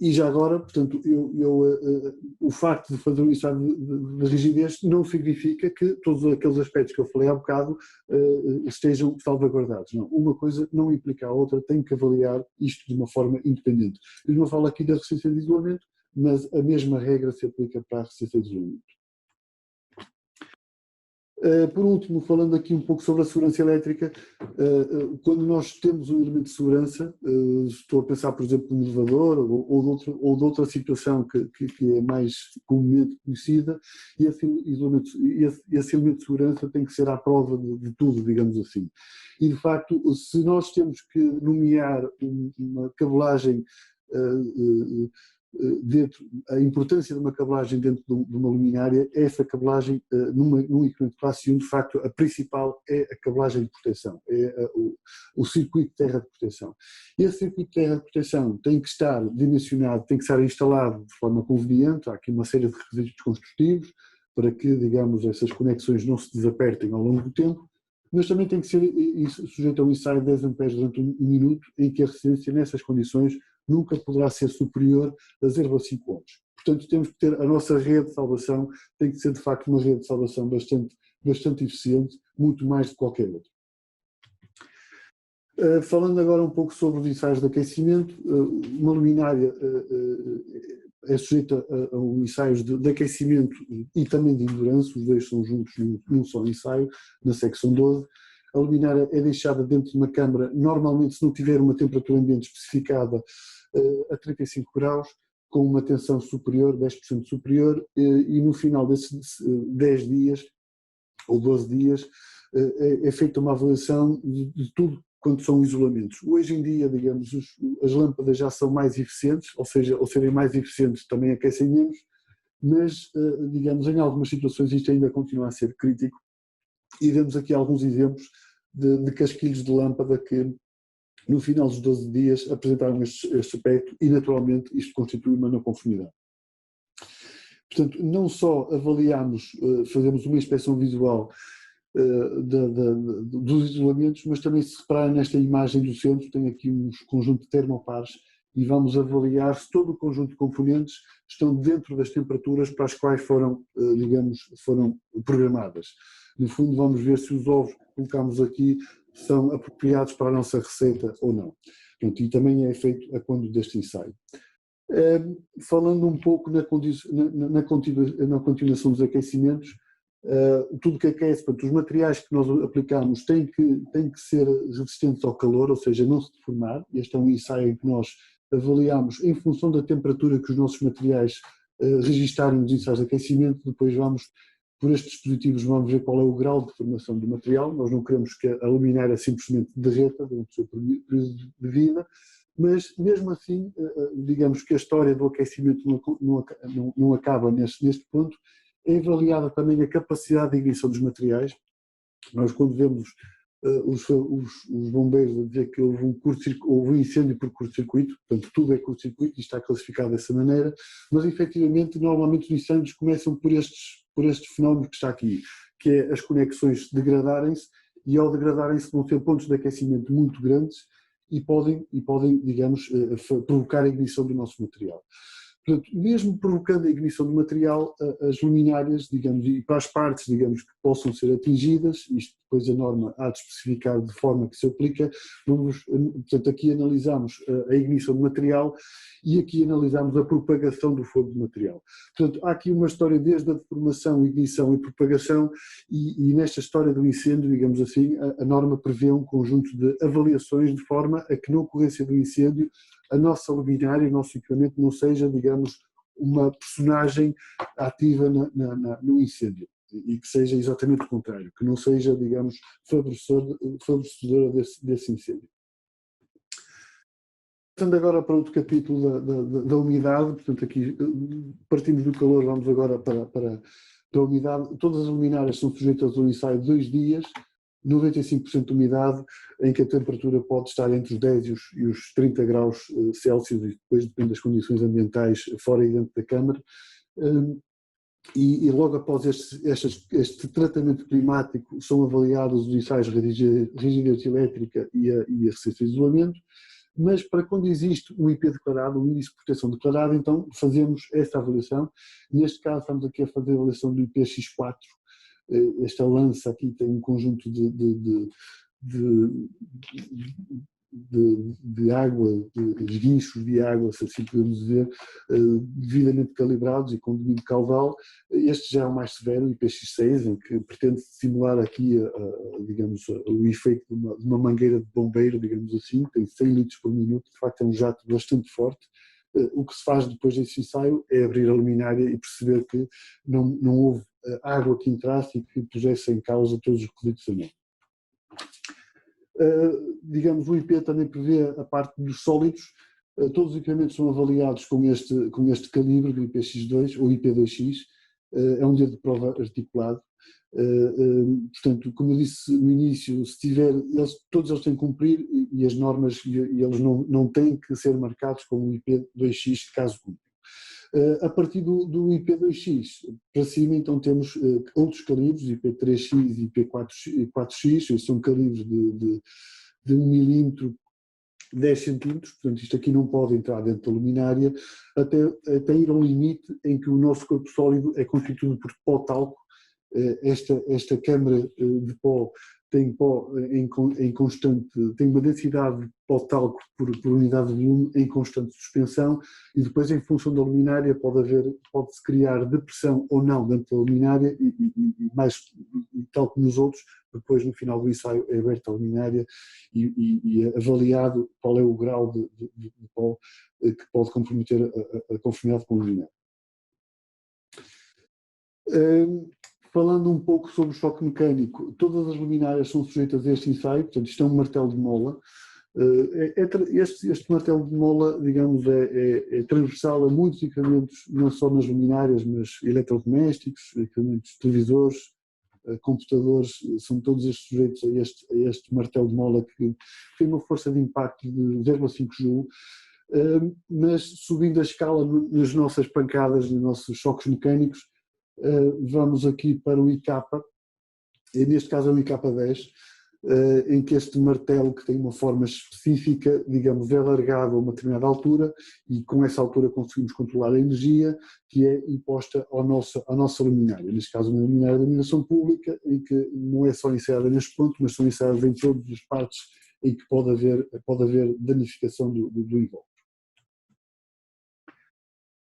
E já agora, portanto, o facto de fazer um ensaio de rigidez não significa que todos aqueles aspectos que eu falei há bocado estejam salvaguardados. Não, uma coisa não implica a outra, tenho que avaliar isto de uma forma independente. Eu não falo aqui da resistência de isolamento, mas a mesma regra se aplica para a resistência de isolamento. Por último, falando aqui um pouco sobre a segurança elétrica, quando nós temos um elemento de segurança, estou a pensar, por exemplo, no elevador ou de outra situação que é mais comumente conhecida, e esse elemento de segurança tem que ser à prova de tudo, digamos assim. E, de facto, se nós temos que nomear uma cabelagem a importância de uma cabelagem dentro de uma luminária, essa cabelagem num equipamento de classe 1, de facto, a principal é a cabelagem de proteção, é o circuito de terra de proteção. Esse circuito de terra de proteção tem que estar dimensionado, tem que estar instalado de forma conveniente, há aqui uma série de requisitos construtivos para que, digamos, essas conexões não se desapertem ao longo do tempo, mas também tem que ser sujeito a um ensaio de 10 amperes durante um minuto, em que a resistência nessas condições nunca poderá ser superior a 0,5 ohms. Portanto, temos que ter a nossa rede de salvação, tem que ser de facto uma rede de salvação bastante eficiente, muito mais do que qualquer outra. Falando agora um pouco sobre os ensaios de aquecimento, uma luminária é sujeita a ensaios de aquecimento e também de endurance, os dois são juntos num só ensaio, na secção 12. A luminária é deixada dentro de uma câmara, normalmente se não tiver uma temperatura ambiente especificada, a 35 graus, com uma tensão superior, 10% superior, e no final desses 10 dias ou 12 dias é feita uma avaliação de tudo quanto são isolamentos. Hoje em dia, digamos, as lâmpadas já são mais eficientes, ou seja, ao serem mais eficientes também aquecem menos, mas, digamos, em algumas situações isto ainda continua a ser crítico, e vemos aqui alguns exemplos de casquilhos de lâmpada que no final dos 12 dias apresentaram este aspecto e naturalmente isto constitui uma não conformidade. Portanto, não só avaliamos, fazemos uma inspeção visual dos isolamentos, mas também, se repararem nesta imagem do centro, tem aqui um conjunto de termopares e vamos avaliar se todo o conjunto de componentes estão dentro das temperaturas para as quais foram, digamos, foram programadas. No fundo, vamos ver se os ovos que colocamos aqui são apropriados para a nossa receita ou não. Pronto, e também é feito a quando deste ensaio. Falando um pouco na continuação dos aquecimentos, tudo que aquece, portanto, os materiais que nós aplicamos têm que ser resistentes ao calor, ou seja, não se deformar. Este é um ensaio em que nós avaliamos em função da temperatura que os nossos materiais registarem nos ensaios de aquecimento, depois vamos, por estes dispositivos, vamos ver qual é o grau de deformação do material. Nós não queremos que a luminária simplesmente derreta durante o seu período de vida, mas mesmo assim, digamos que a história do aquecimento não acaba neste ponto. É avaliada também a capacidade de ignição dos materiais. Nós, quando vemos os bombeiros a dizer que houve um incêndio por curto-circuito, portanto tudo é curto-circuito e está classificado dessa maneira, mas efetivamente normalmente os incêndios começam por este fenómeno que está aqui, que é as conexões degradarem-se, e ao degradarem-se vão ter pontos de aquecimento muito grandes e podem, digamos, provocar a ignição do nosso material. Portanto, mesmo provocando a ignição do material, as luminárias, digamos, e para as partes, digamos, que possam ser atingidas, isto depois a norma há de especificar de forma que se aplica, portanto, aqui analisamos a ignição do material e aqui analisamos a propagação do fogo do material. Portanto, há aqui uma história desde a deformação, ignição e propagação, e nesta história do incêndio, digamos assim, a norma prevê um conjunto de avaliações de forma a que na ocorrência do incêndio a nossa luminária, o nosso equipamento não seja, digamos, uma personagem ativa no incêndio, e que seja exatamente o contrário, que não seja, digamos, favorecedora desse incêndio. Passando agora para outro capítulo da umidade, portanto aqui partimos do calor, vamos agora para da umidade, todas as luminárias são sujeitas a um ensaio de 2 dias, 95% de umidade, em que a temperatura pode estar entre os 10 e os 30 graus Celsius, e depois depende das condições ambientais fora e dentro da câmara. E logo após este tratamento climático são avaliados os ensaios de rigidez elétrica e a resistência de isolamento, mas para quando existe um IP declarado, um índice de proteção declarado, então fazemos esta avaliação. Neste caso estamos aqui a fazer a avaliação do IPX4. Esta lança aqui tem um conjunto de água, de esguinchos de água, se assim podemos dizer, devidamente calibrados e com domínio caudal. Este já é o mais severo, o IPX6, em que pretende simular aqui, digamos, o efeito de uma mangueira de bombeiro, digamos assim, tem 100 litros por minuto, de facto é um jato bastante forte. O que se faz depois desse ensaio é abrir a luminária e perceber que não houve água que entrasse e que pusesse em causa todos os requisitos da norma. Digamos, o IP também prevê a parte dos sólidos. Todos os equipamentos são avaliados com este calibre do IPX2 ou IP2X. É um dedo de prova articulado. Portanto, como eu disse no início, se tiver, todos eles têm que cumprir e as normas, e eles não têm que ser marcados como IP2X, caso cumpram. A partir do IP2X para cima, então temos outros calibres, IP3X e IP4X, são calibres de 1 milímetro, 10 centímetros, portanto isto aqui não pode entrar dentro da luminária, até ir ao limite em que o nosso corpo sólido é constituído por pó-talco. Esta câmara de pó tem pó em constante, tem uma densidade de pó-talco por unidade de volume em constante suspensão, e depois em função da luminária pode-se criar depressão ou não dentro da luminária e tal como nos outros, depois no final do ensaio é aberta a luminária e avaliado qual é o grau de pó que pode comprometer a conformidade com a luminária. Falando um pouco sobre o choque mecânico, todas as luminárias são sujeitas a este ensaio, portanto isto é um martelo de mola. Este martelo de mola, digamos, é transversal a muitos equipamentos, não só nas luminárias, mas eletrodomésticos, equipamentos, televisores, computadores, são todos estes sujeitos a este martelo de mola que tem uma força de impacto de 0,5 Joule. Mas subindo a escala nas nossas pancadas, nos nossos choques mecânicos, vamos aqui para o IK, e neste caso é o IK10, em que este martelo, que tem uma forma específica, digamos, é alargado a uma determinada altura, e com essa altura conseguimos controlar a energia que é imposta à nossa luminária, neste caso uma luminária de iluminação pública, em que não é só ensaiada neste ponto, mas são ensaiadas em todas as partes em que pode haver danificação do invólucro.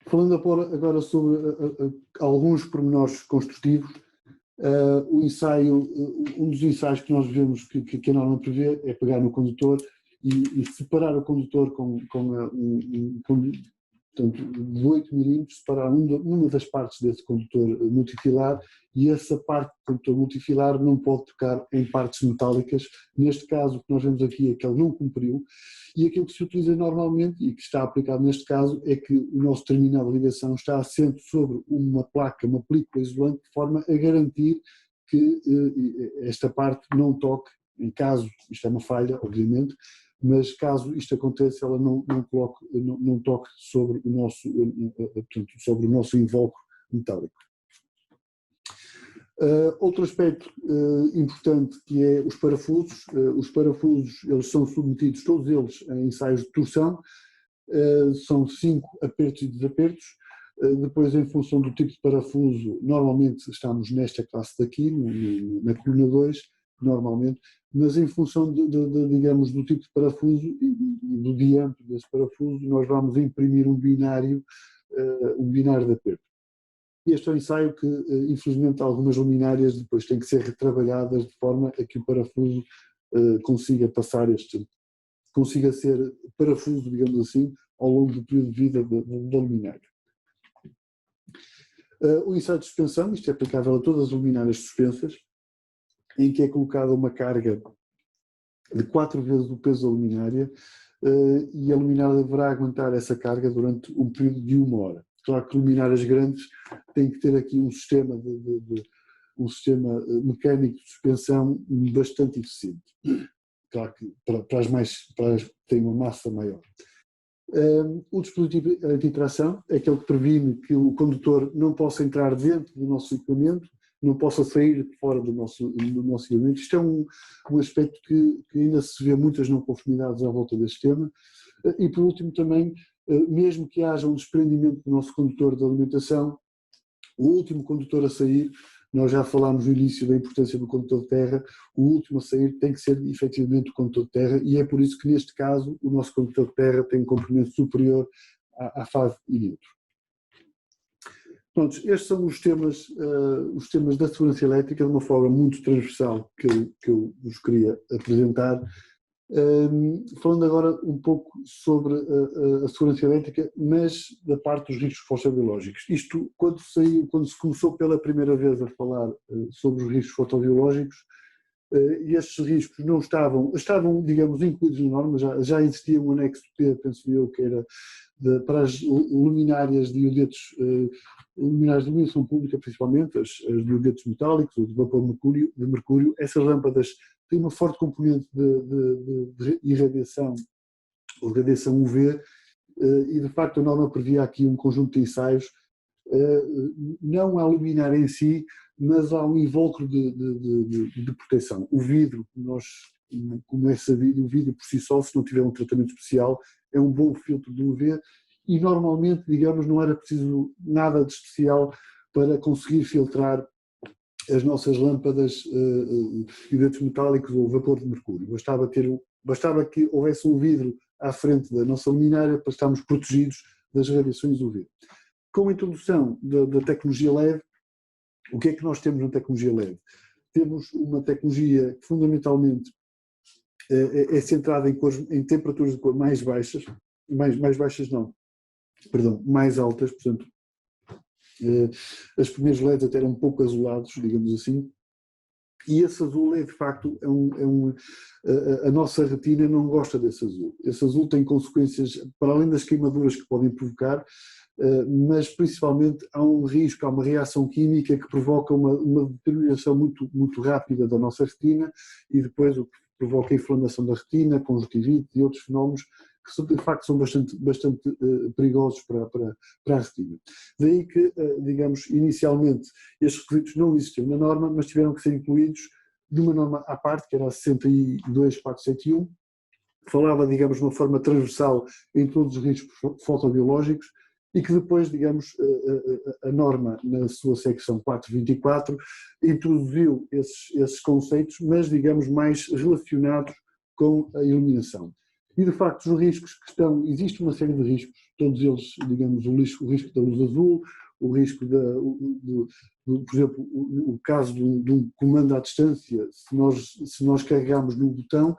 Falando agora sobre alguns pormenores construtivos, um dos ensaios que nós vemos que a norma prevê é pegar no condutor e separar o condutor portanto, de 8 milímetros, separar uma das partes desse condutor multifilar, e essa parte do condutor multifilar não pode tocar em partes metálicas. Neste caso, o que nós vemos aqui é que ele não cumpriu, e aquilo que se utiliza normalmente e que está aplicado neste caso é que o nosso terminal de ligação está assente sobre uma placa, uma película isolante, de forma a garantir que esta parte não toque, em caso, isto é uma falha, obviamente, mas caso isto aconteça, ela não toque sobre o nosso invólucro metálico. Outro aspecto importante, que é os parafusos. Os parafusos, eles são submetidos, todos eles, a ensaios de torção. São 5 apertos e desapertos. Depois, em função do tipo de parafuso, normalmente estamos nesta classe daqui, na coluna 2, normalmente, mas em função digamos, do tipo de parafuso e do diâmetro desse parafuso, nós vamos imprimir um binário de aperto. Este é um ensaio que, infelizmente, algumas luminárias depois têm que ser retrabalhadas de forma a que o parafuso consiga ser parafuso, digamos assim, ao longo do período de vida da luminária. O ensaio de suspensão, isto é aplicável a todas as luminárias suspensas, em que é colocada uma carga de 4 vezes o peso da luminária, e a luminária deverá aguentar essa carga durante um período de 1 hora. claro que luminárias grandes têm que ter aqui um sistema mecânico de suspensão bastante eficiente. Claro que para as que têm uma massa maior. O dispositivo anti-tração é aquele que previne que o condutor não possa entrar dentro do nosso equipamento, não possa sair de fora do nosso equipamento. Isto é um aspecto que ainda se vê muitas não conformidades à volta deste tema. E por último também, mesmo que haja um desprendimento do nosso condutor de alimentação, o último condutor a sair, nós já falámos no início da importância do condutor de terra, o último a sair tem que ser efetivamente o condutor de terra, e é por isso que neste caso o nosso condutor de terra tem um comprimento superior à fase in neutro. Pronto, estes são os temas da segurança elétrica de uma forma muito transversal que eu vos queria apresentar. Falando agora um pouco sobre a segurança elétrica, mas da parte dos riscos fotobiológicos. Isto, quando se começou pela primeira vez a falar sobre os riscos fotobiológicos, estes riscos não estavam, digamos, incluídos na norma, já existia um anexo P, penso eu, que era para as luminárias de iodetos, luminárias de iluminação pública principalmente, as de iodetos metálicos ou de vapor de mercúrio, essas lâmpadas têm uma forte componente de irradiação, ou radiação UV, e de facto a norma previa aqui um conjunto de ensaios, não à luminária em si, mas há um invólucro de proteção. O vidro, como é sabido, o vidro por si só, se não tiver um tratamento especial, é um bom filtro de UV, e normalmente, digamos, não era preciso nada de especial para conseguir filtrar as nossas lâmpadas iodetos metálicos ou vapor de mercúrio. Bastava que houvesse um vidro à frente da nossa luminária para estarmos protegidos das radiações UV. Com a introdução da tecnologia LED, o que é que nós temos na tecnologia LED? Temos uma tecnologia que fundamentalmente é centrada em temperaturas de cor mais baixas, mais altas, portanto, as primeiras LEDs até eram um pouco azulados, digamos assim, e esse azul é de facto, a nossa retina não gosta desse azul. Esse azul tem consequências, para além das queimaduras que podem provocar, mas principalmente há um risco, há uma reação química que provoca uma deterioração muito rápida da nossa retina, e depois o que provoca a inflamação da retina, conjuntivite e outros fenómenos que de facto são bastante perigosos para a retina. Daí que, digamos, inicialmente estes requisitos não existiam na norma, mas tiveram que ser incluídos numa norma à parte, que era a 62471, que falava, digamos, de uma forma transversal em todos os riscos fotobiológicos, e que depois, digamos, a norma, na sua secção 424, introduziu esses conceitos, mas, digamos, mais relacionados com a iluminação. E, de facto, os riscos que existe uma série de riscos, todos eles, digamos, o risco da luz azul, o risco por exemplo, o caso de um comando à distância, se nós carregarmos no botão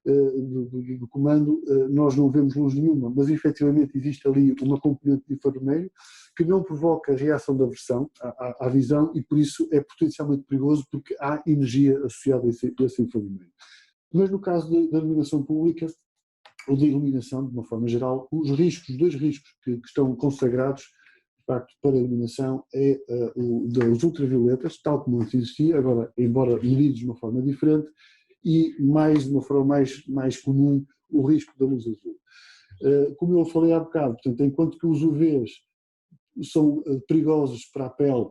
do comando, nós não vemos luz nenhuma, mas efetivamente existe ali uma componente de infravermelho que não provoca a reação da aversão à visão, e por isso é potencialmente perigoso, porque há energia associada a esse infravermelho. Mas no caso da iluminação pública, ou da iluminação de uma forma geral, os dois riscos que estão consagrados de facto para a iluminação é o das ultravioletas, tal como antes existia, agora embora medidos de uma forma diferente, e de uma forma mais comum, o risco da luz azul. Como eu falei há bocado, portanto, enquanto que os UVs são perigosos para a pele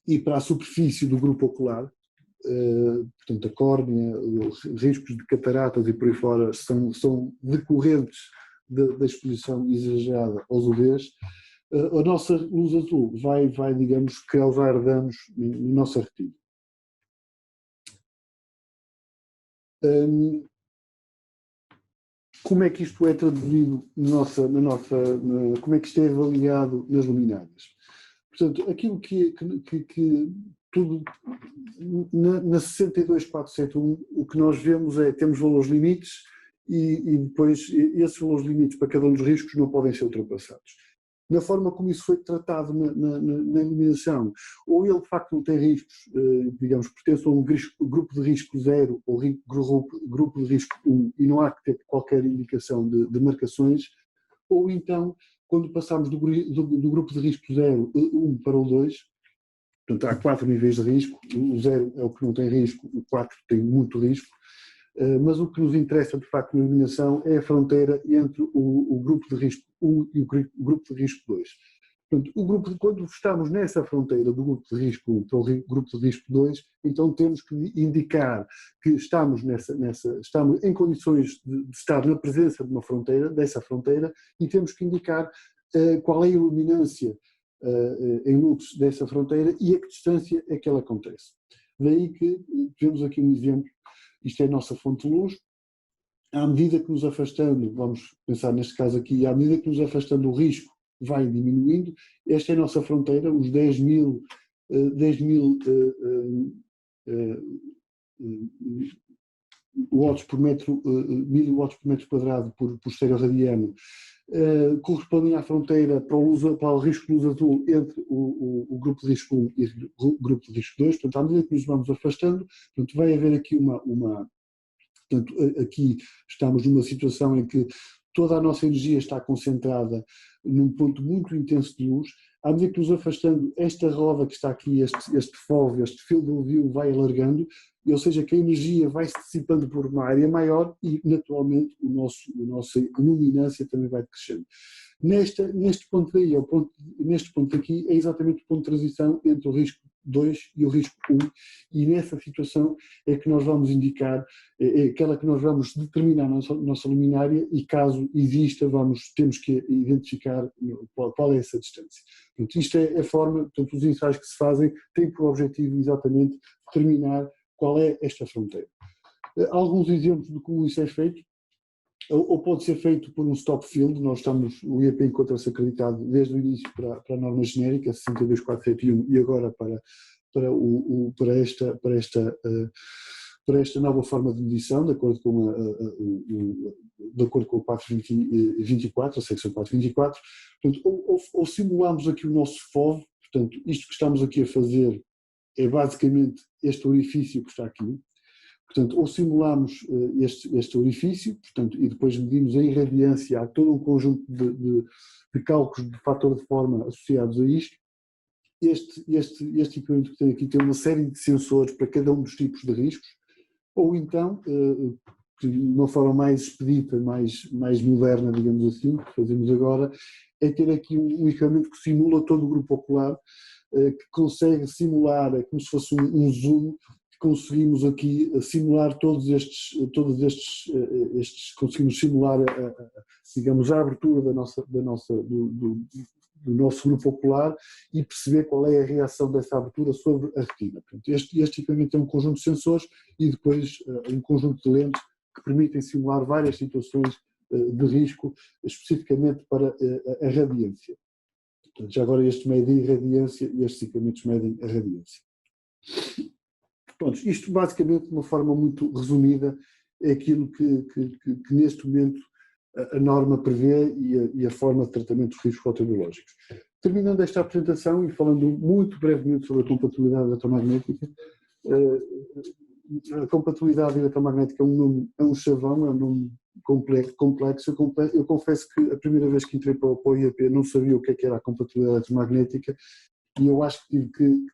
e para a superfície do grupo ocular, portanto a córnea, os riscos de cataratas e por aí fora são decorrentes da exposição exagerada aos UVs, a nossa luz azul vai digamos, causar danos na nossa retina. Como é que isto é traduzido como é que isto é avaliado nas luminárias? Portanto, aquilo que tudo, na 62471, o que nós vemos temos valores limites e depois esses valores limites para cada um dos riscos não podem ser ultrapassados. Na forma como isso foi tratado na iluminação, ou ele de facto não tem riscos, digamos, pertence a um grupo de risco 0 ou grupo de risco 1 e não há que ter qualquer indicação de marcações, ou então quando passamos do grupo de risco 0, 1 para o 2, portanto há 4 níveis de risco, o 0 é o que não tem risco, o 4 tem muito risco, mas o que nos interessa de facto na eliminação é a fronteira entre o grupo de risco 1 e o grupo de risco 2. Portanto, quando estamos nessa fronteira do grupo de risco 1 para o grupo de risco 2, então temos que indicar que estamos em condições de estar na presença de uma fronteira, dessa fronteira, e temos que indicar qual é a iluminância em lux dessa fronteira e a que distância é que ela acontece. Daí que temos aqui um exemplo, isto é a nossa fonte de luz, à medida que nos afastando, vamos pensar neste caso aqui, à medida que nos afastando o risco vai diminuindo, esta é a nossa fronteira, os 10.000 watts por metro, 1000 watts por metro quadrado por estéreo radiano, correspondem à fronteira para o risco de luz azul entre o grupo de risco 1 e o grupo de risco 2, portanto, à medida que nos vamos afastando, portanto, vai haver aqui portanto, aqui estamos numa situação em que toda a nossa energia está concentrada num ponto muito intenso de luz. À medida que nos afastando, esta roda que está aqui, este FOV, este field of view vai alargando, ou seja, que a energia vai se dissipando por uma área maior e, naturalmente, a nossa luminância também vai crescendo. Neste ponto aí, neste ponto aqui, é exatamente o ponto de transição entre o risco 2 e o risco 1, e nessa situação é que nós vamos indicar, é aquela que nós vamos determinar a nossa luminária, e caso exista, temos que identificar qual é essa distância. Portanto, isto é a forma, portanto, os ensaios que se fazem têm por objetivo exatamente determinar qual é esta fronteira. Alguns exemplos de como isso é feito, ou pode ser feito por um stop field. O IEP encontra-se acreditado desde o início para a norma genérica 62471 e agora para esta nova forma de medição, de acordo com o 424, a secção 424. Portanto, ou simulamos aqui o nosso FOV, portanto, isto que estamos aqui a fazer é basicamente este orifício que está aqui. Portanto, ou simulamos este orifício, portanto, e depois medimos a irradiância, há todo um conjunto de cálculos de fator de forma associados a isto. Este equipamento que tem aqui tem uma série de sensores para cada um dos tipos de riscos, ou então, de uma forma mais expedita, mais moderna, digamos assim, que fazemos agora, é ter aqui um equipamento que simula todo o grupo ocular, que consegue simular, é como se fosse um zoom. Conseguimos aqui simular conseguimos simular digamos, a abertura do nosso grupo ocular e perceber qual é a reação dessa abertura sobre a retina. Portanto, este equipamento tem um conjunto de sensores e depois um conjunto de lentes que permitem simular várias situações de risco, especificamente para a radiância. Portanto, já agora este mede a radiância e estes equipamentos medem a radiância. Pronto, isto basicamente de uma forma muito resumida é aquilo que neste momento a norma prevê e a forma de tratamento dos riscos fotobiológicos. Terminando esta apresentação e falando muito brevemente sobre a compatibilidade eletromagnética, a compatibilidade eletromagnética é um chavão, é um nome complexo. Eu confesso que a primeira vez que entrei para o IEP não sabia o que era a compatibilidade eletromagnética, e eu acho que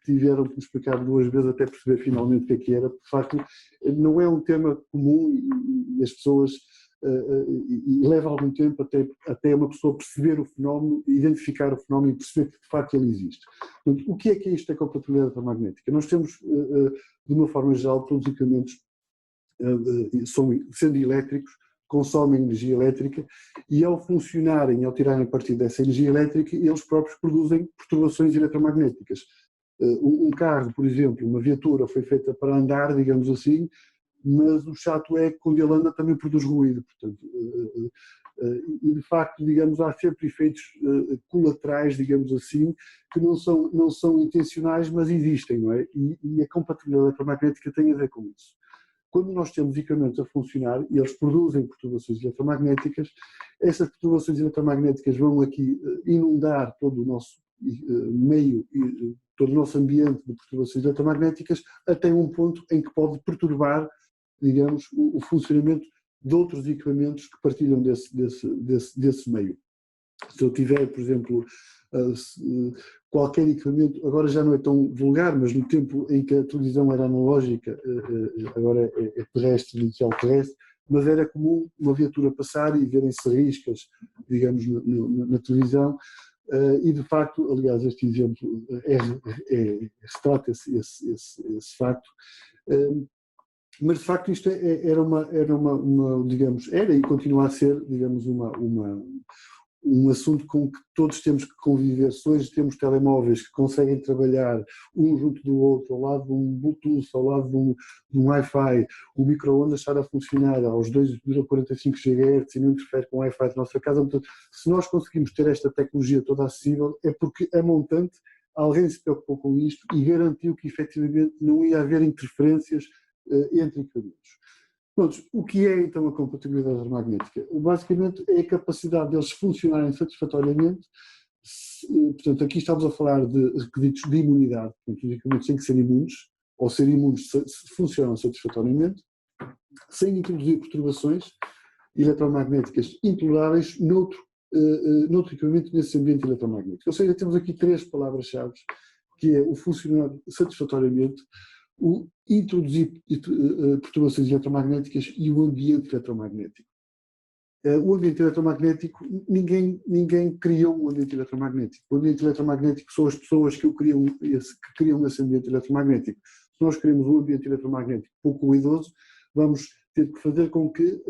tiveram que me explicar 2 vezes até perceber finalmente o que era. De facto, não é um tema comum e as pessoas e leva algum tempo até uma pessoa perceber o fenómeno, identificar o fenómeno e perceber que de facto ele existe. Portanto, o que é isto da compatibilidade eletromagnética? Nós temos, de uma forma geral, todos os equipamentos, sendo elétricos, consomem energia elétrica e ao funcionarem, ao tirarem partido dessa energia elétrica, eles próprios produzem perturbações eletromagnéticas. Um carro, por exemplo, uma viatura foi feita para andar, digamos assim, mas o chato é que quando ele anda também produz ruído, portanto, e de facto, digamos, há sempre efeitos colaterais, digamos assim, que não são intencionais, mas existem, não é? E a compatibilidade eletromagnética tem a ver com isso. Quando nós temos equipamentos a funcionar e eles produzem perturbações eletromagnéticas, essas perturbações eletromagnéticas vão aqui inundar todo o nosso meio, todo o nosso ambiente de perturbações eletromagnéticas, até um ponto em que pode perturbar, digamos, o funcionamento de outros equipamentos que partilham desse meio. Se eu tiver, por exemplo, qualquer equipamento, agora já não é tão vulgar, mas no tempo em que a televisão era analógica, agora é terrestre, digital terrestre, mas era comum uma viatura passar e verem-se riscas, digamos, na televisão, e de facto, aliás, este exemplo retrata esse facto, mas de facto isto era uma, digamos, era e continua a ser, digamos, um assunto com que todos temos que conviver. Se hoje temos telemóveis que conseguem trabalhar um junto do outro, ao lado de um Bluetooth, ao lado de um Wi-Fi, o micro-ondas estar a funcionar aos 2,45 GHz e não interfere com o Wi-Fi da nossa casa, portanto, se nós conseguimos ter esta tecnologia toda acessível, é porque a montante, alguém se preocupou com isto e garantiu que efetivamente não ia haver interferências entre equipamentos. Pronto, o que é então a compatibilidade eletromagnética? Basicamente é a capacidade deles funcionarem satisfatoriamente. Portanto, aqui estamos a falar de requisitos de imunidade, portanto, os equipamentos têm que ser imunes, ou ser imunes se funcionam satisfatoriamente, sem introduzir perturbações eletromagnéticas intoleráveis noutro equipamento nesse ambiente eletromagnético. Ou seja, temos aqui 3 palavras-chave, que é o funcionar satisfatoriamente, o introduzir perturbações eletromagnéticas e o ambiente eletromagnético. O ambiente eletromagnético, ninguém criou um ambiente eletromagnético. O ambiente eletromagnético são as pessoas que criam esse ambiente eletromagnético. Se nós queremos um ambiente eletromagnético pouco ruidoso, vamos ter que fazer com que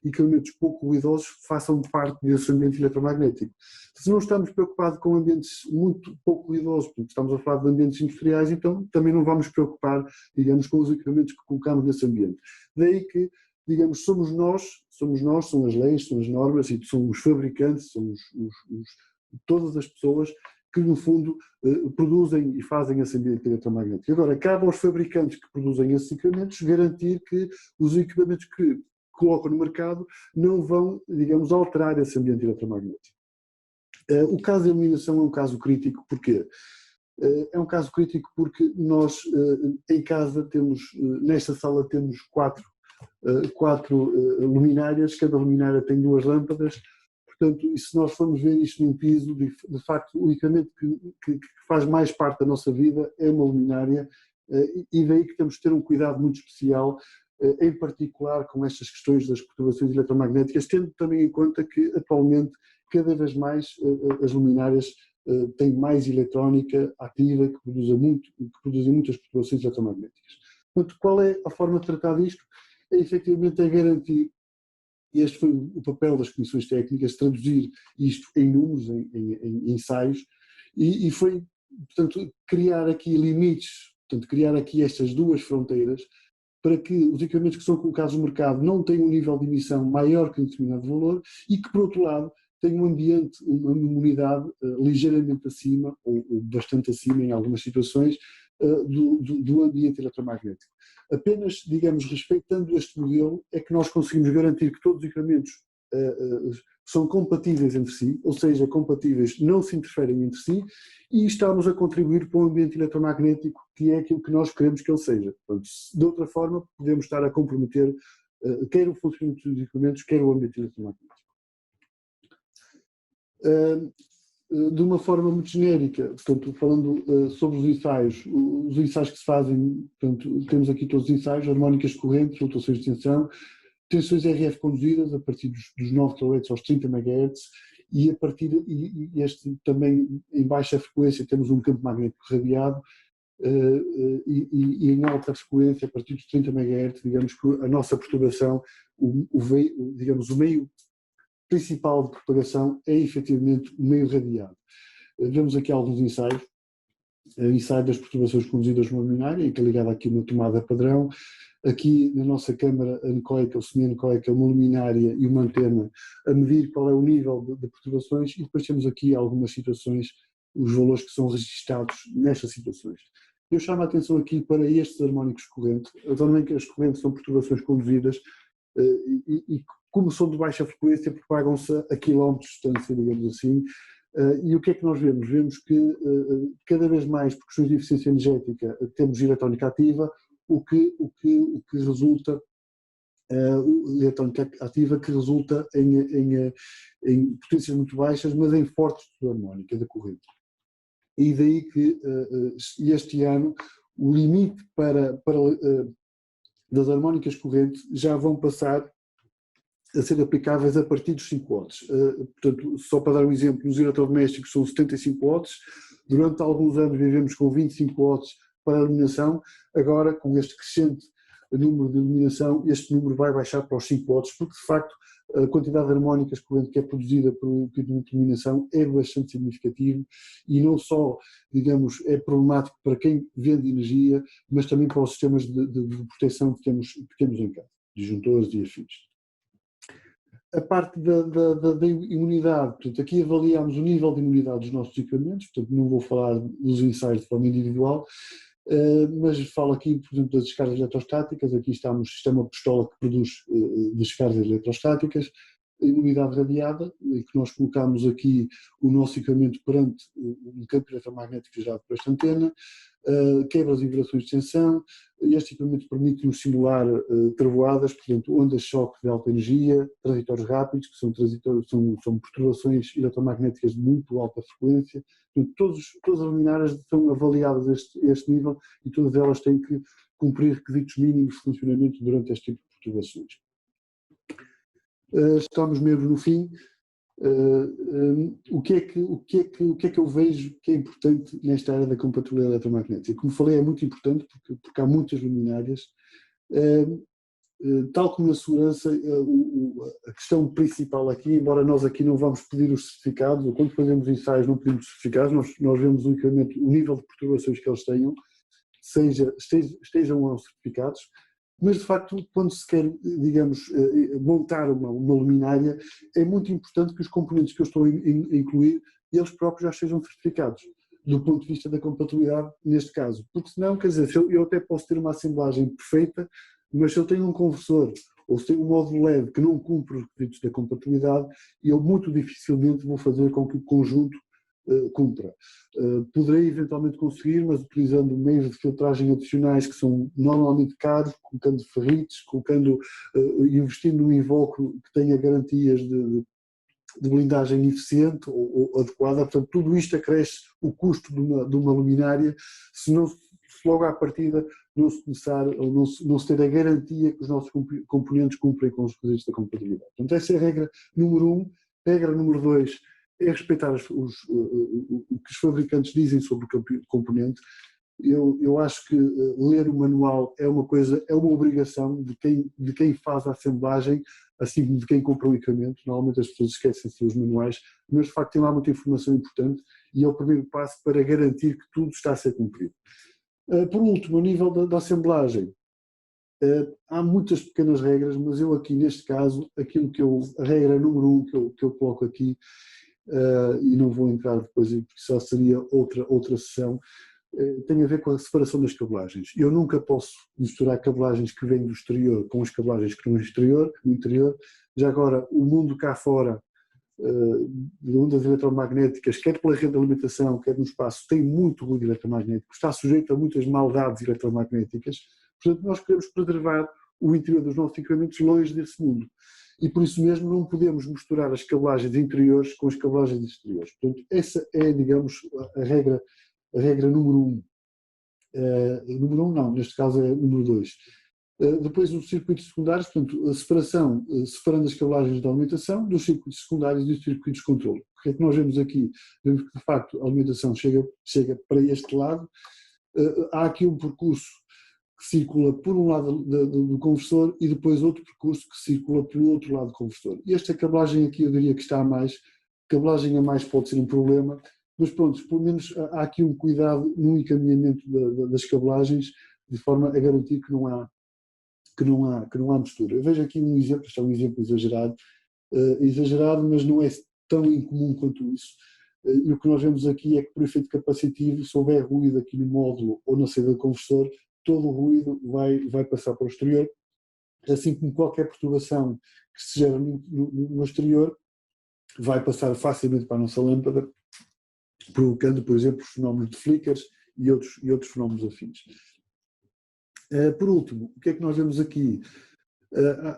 equipamentos pouco ruidosos façam parte desse ambiente eletromagnético. Se não estamos preocupados com ambientes muito pouco ruidosos, porque estamos a falar de ambientes industriais, então também não vamos preocupar, digamos, com os equipamentos que colocamos nesse ambiente. Daí que, digamos, somos nós, são as leis, são as normas e são os fabricantes, são todas as pessoas que no fundo produzem e fazem esse ambiente eletromagnético. Agora, cabe aos fabricantes que produzem esses equipamentos garantir que os equipamentos que colocam no mercado não vão, digamos, alterar esse ambiente eletromagnético. O caso da iluminação é um caso crítico, porquê? É um caso crítico porque nós em casa temos, nesta sala temos quatro luminárias, cada luminária tem 2 lâmpadas. Portanto, e se nós formos ver isto num piso, de facto, o equipamento que faz mais parte da nossa vida é uma luminária, e daí que temos de ter um cuidado muito especial, em particular com estas questões das perturbações eletromagnéticas, tendo também em conta que atualmente cada vez mais as luminárias têm mais eletrónica ativa que produzem muitas perturbações eletromagnéticas. Portanto, qual é a forma de tratar disto? É efetivamente garantir. E este foi o papel das comissões técnicas, traduzir isto em números, em ensaios, e foi, portanto, criar aqui limites, portanto, criar aqui estas 2 fronteiras para que os equipamentos que são colocados no mercado não tenham um nível de emissão maior que um determinado valor e que, por outro lado, tenham um ambiente, uma imunidade ligeiramente acima, ou bastante acima em algumas situações, do ambiente eletromagnético. Apenas, digamos, respeitando este modelo, é que nós conseguimos garantir que todos os equipamentos são compatíveis entre si, ou seja, compatíveis, não se interferem entre si, e estamos a contribuir para um ambiente eletromagnético que é aquilo que nós queremos que ele seja. Portanto, de outra forma, podemos estar a comprometer quer o funcionamento dos equipamentos, quer o ambiente eletromagnético. De uma forma muito genérica, portanto, falando sobre os ensaios que se fazem, portanto, temos aqui todos os ensaios, harmónicas correntes, flutuações de tensão, tensões RF conduzidas a partir dos 9 kHz aos 30 MHz e a partir este também em baixa frequência temos um campo magnético radiado e em alta frequência a partir dos 30 MHz, digamos que a nossa perturbação, digamos o meio principal de propagação é efetivamente o meio radiado. Vemos aqui alguns ensaios, ensaio das perturbações conduzidas numa luminária, interligada aqui uma tomada padrão, aqui na nossa câmara anecoica ou semi-anecoica uma luminária e uma antena a medir qual é o nível de perturbações e depois temos aqui algumas situações, os valores que são registados nestas situações. Eu chamo a atenção aqui para estes harmónicos correntes. As harmónicas correntes são perturbações conduzidas e como são de baixa frequência, propagam-se a quilómetros de distância, digamos assim, e o que é que nós vemos? Vemos que cada vez mais, por questões de eficiência energética, temos eletrónica ativa, o que resulta eletrónica ativa que resulta em potências muito baixas, mas em forte estrutura harmónica da corrente. E daí que este ano o limite das harmónicas correntes já vão passar a ser aplicáveis a partir dos 5 watts. Portanto, só para dar um exemplo, nos eletrodomésticos são 75 watts, durante alguns anos vivemos com 25 watts para a iluminação, agora com este crescente número de iluminação, este número vai baixar para os 5 watts, porque de facto a quantidade de harmónicas corrente que é produzida pelo equipamento de iluminação é bastante significativo e não só, digamos, é problemático para quem vende energia, mas também para os sistemas de proteção que temos em casa, disjuntores e afins. A parte da imunidade, portanto, aqui avaliamos o nível de imunidade dos nossos equipamentos, portanto não vou falar dos ensaios de forma individual, mas falo aqui, por exemplo, das descargas eletrostáticas. Aqui está um sistema pistola que produz descargas eletrostáticas, a imunidade radiada, em que nós colocamos aqui o nosso equipamento perante um campo eletromagnético gerado por esta antena, quebras e vibrações de tensão. Este equipamento permite-nos simular trevoadas, portanto, ondas de choque de alta energia, transitórios rápidos, que são perturbações eletromagnéticas de muito alta frequência. Portanto, todas as luminárias são avaliadas a este nível e todas elas têm que cumprir requisitos mínimos de funcionamento durante este tipo de perturbações. Estamos mesmo no fim. O que é que eu vejo que é importante nesta área da compatibilidade eletromagnética? Como falei, é muito importante porque há muitas luminárias. Tal como na segurança, a questão principal aqui, embora nós aqui não vamos pedir os certificados, ou quando fazemos ensaios não pedimos certificados, nós vemos o equipamento, o nível de perturbações que eles tenham, estejam aos certificados, mas de facto quando se quer, digamos, montar uma luminária, é muito importante que os componentes que eu estou a incluir, eles próprios já sejam certificados, do ponto de vista da compatibilidade neste caso, porque senão, quer dizer, eu até posso ter uma assemblagem perfeita, mas se eu tenho um conversor ou se tenho um módulo LED que não cumpre os requisitos da compatibilidade, eu muito dificilmente vou fazer com que o conjunto cumpra. Poderei eventualmente conseguir, mas utilizando meios de filtragem adicionais que são normalmente caros, colocando ferrites, investindo num invólucro que tenha garantias de blindagem eficiente ou adequada. Portanto, tudo isto acresce o custo de uma luminária se logo à partida não se começar ou não se ter a garantia que os nossos componentes cumprem com os requisitos da compatibilidade. Portanto, essa é a regra número 1. Regra número 2 é respeitar o que os fabricantes dizem sobre o componente. Eu acho que ler o manual é uma obrigação de quem faz a assemblagem, assim como de quem compra o equipamento. Normalmente as pessoas esquecem-se dos manuais, mas de facto tem lá muita informação importante e é o primeiro passo para garantir que tudo está a ser cumprido. Por último, a nível da assemblagem, há muitas pequenas regras, mas eu aqui neste caso, a regra número 1 que eu coloco aqui, e não vou entrar depois, porque só seria outra sessão, tem a ver com a separação das cabelagens. Eu nunca posso misturar cabelagens que vêm do exterior com as cabelagens que estão no interior. Já agora, o mundo cá fora, de ondas eletromagnéticas, quer pela rede de alimentação, quer no espaço, tem muito ruído eletromagnético, está sujeito a muitas maldades eletromagnéticas. Portanto, nós queremos preservar o interior dos nossos equipamentos longe desse mundo. E por isso mesmo não podemos misturar as cabelagens interiores com as cabelagens exteriores. Portanto, essa é, digamos, a regra número 1. Número 1 não, neste caso é número 2. Depois os circuitos secundários, portanto, a separação, separando as cabelagens de alimentação dos circuitos secundários e dos circuitos de controle. O que é que nós vemos aqui? Vemos que, de facto, a alimentação chega para este lado. Há aqui um percurso que circula por um lado do conversor e depois outro percurso que circula pelo outro lado do conversor. E esta cabelagem aqui eu diria que está a mais. Cabelagem a mais pode ser um problema, mas pronto, pelo menos há aqui um cuidado no encaminhamento das cabelagens, de forma a garantir que não há mistura. Eu vejo aqui um exemplo, este é um exemplo exagerado, mas não é tão incomum quanto isso. E o que nós vemos aqui é que, por efeito capacitivo, se houver ruído aqui no módulo ou na saída do conversor, todo o ruído vai passar para o exterior, assim como qualquer perturbação que se gera no exterior vai passar facilmente para a nossa lâmpada, provocando, por exemplo, os fenómenos de flickers e outros fenómenos afins. Por último, o que é que nós vemos aqui?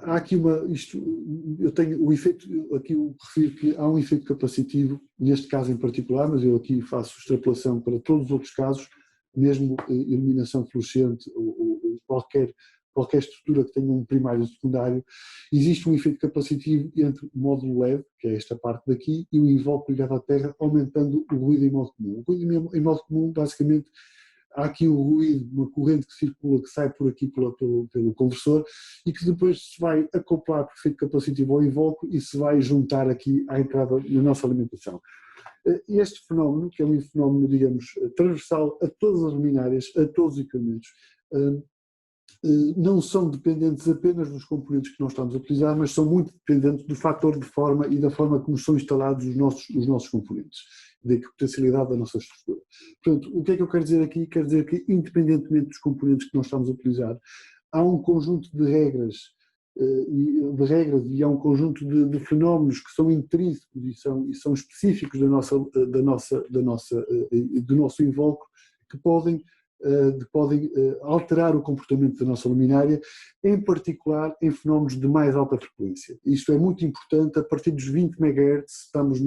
Há aqui eu tenho o efeito, aqui eu refiro que há um efeito capacitivo, neste caso em particular, mas eu aqui faço extrapolação para todos os outros casos, mesmo iluminação fluorescente ou qualquer estrutura que tenha um primário e um secundário, existe um efeito capacitivo entre o módulo LED, que é esta parte daqui, e o invólucro ligado à terra, aumentando o ruído em modo comum. O ruído em modo comum, basicamente, há aqui o ruído, uma corrente que circula, que sai por aqui pelo conversor e que depois se vai acoplar por efeito capacitivo ao invólucro e se vai juntar aqui à entrada na nossa alimentação. Este fenómeno, que é um fenómeno, digamos, transversal a todas as luminárias, a todos os equipamentos, não são dependentes apenas dos componentes que nós estamos a utilizar, mas são muito dependentes do fator de forma e da forma como são instalados os nossos componentes, da potencialidade da nossa estrutura. Portanto, o que é que eu quero dizer aqui? Quero dizer que, independentemente dos componentes que nós estamos a utilizar, há um conjunto de regras e há um conjunto de fenómenos que são intrínsecos e são específicos do nosso invólucro que podem alterar o comportamento da nossa luminária, em particular em fenómenos de mais alta frequência. Isto é muito importante. A partir dos 20 MHz, estamos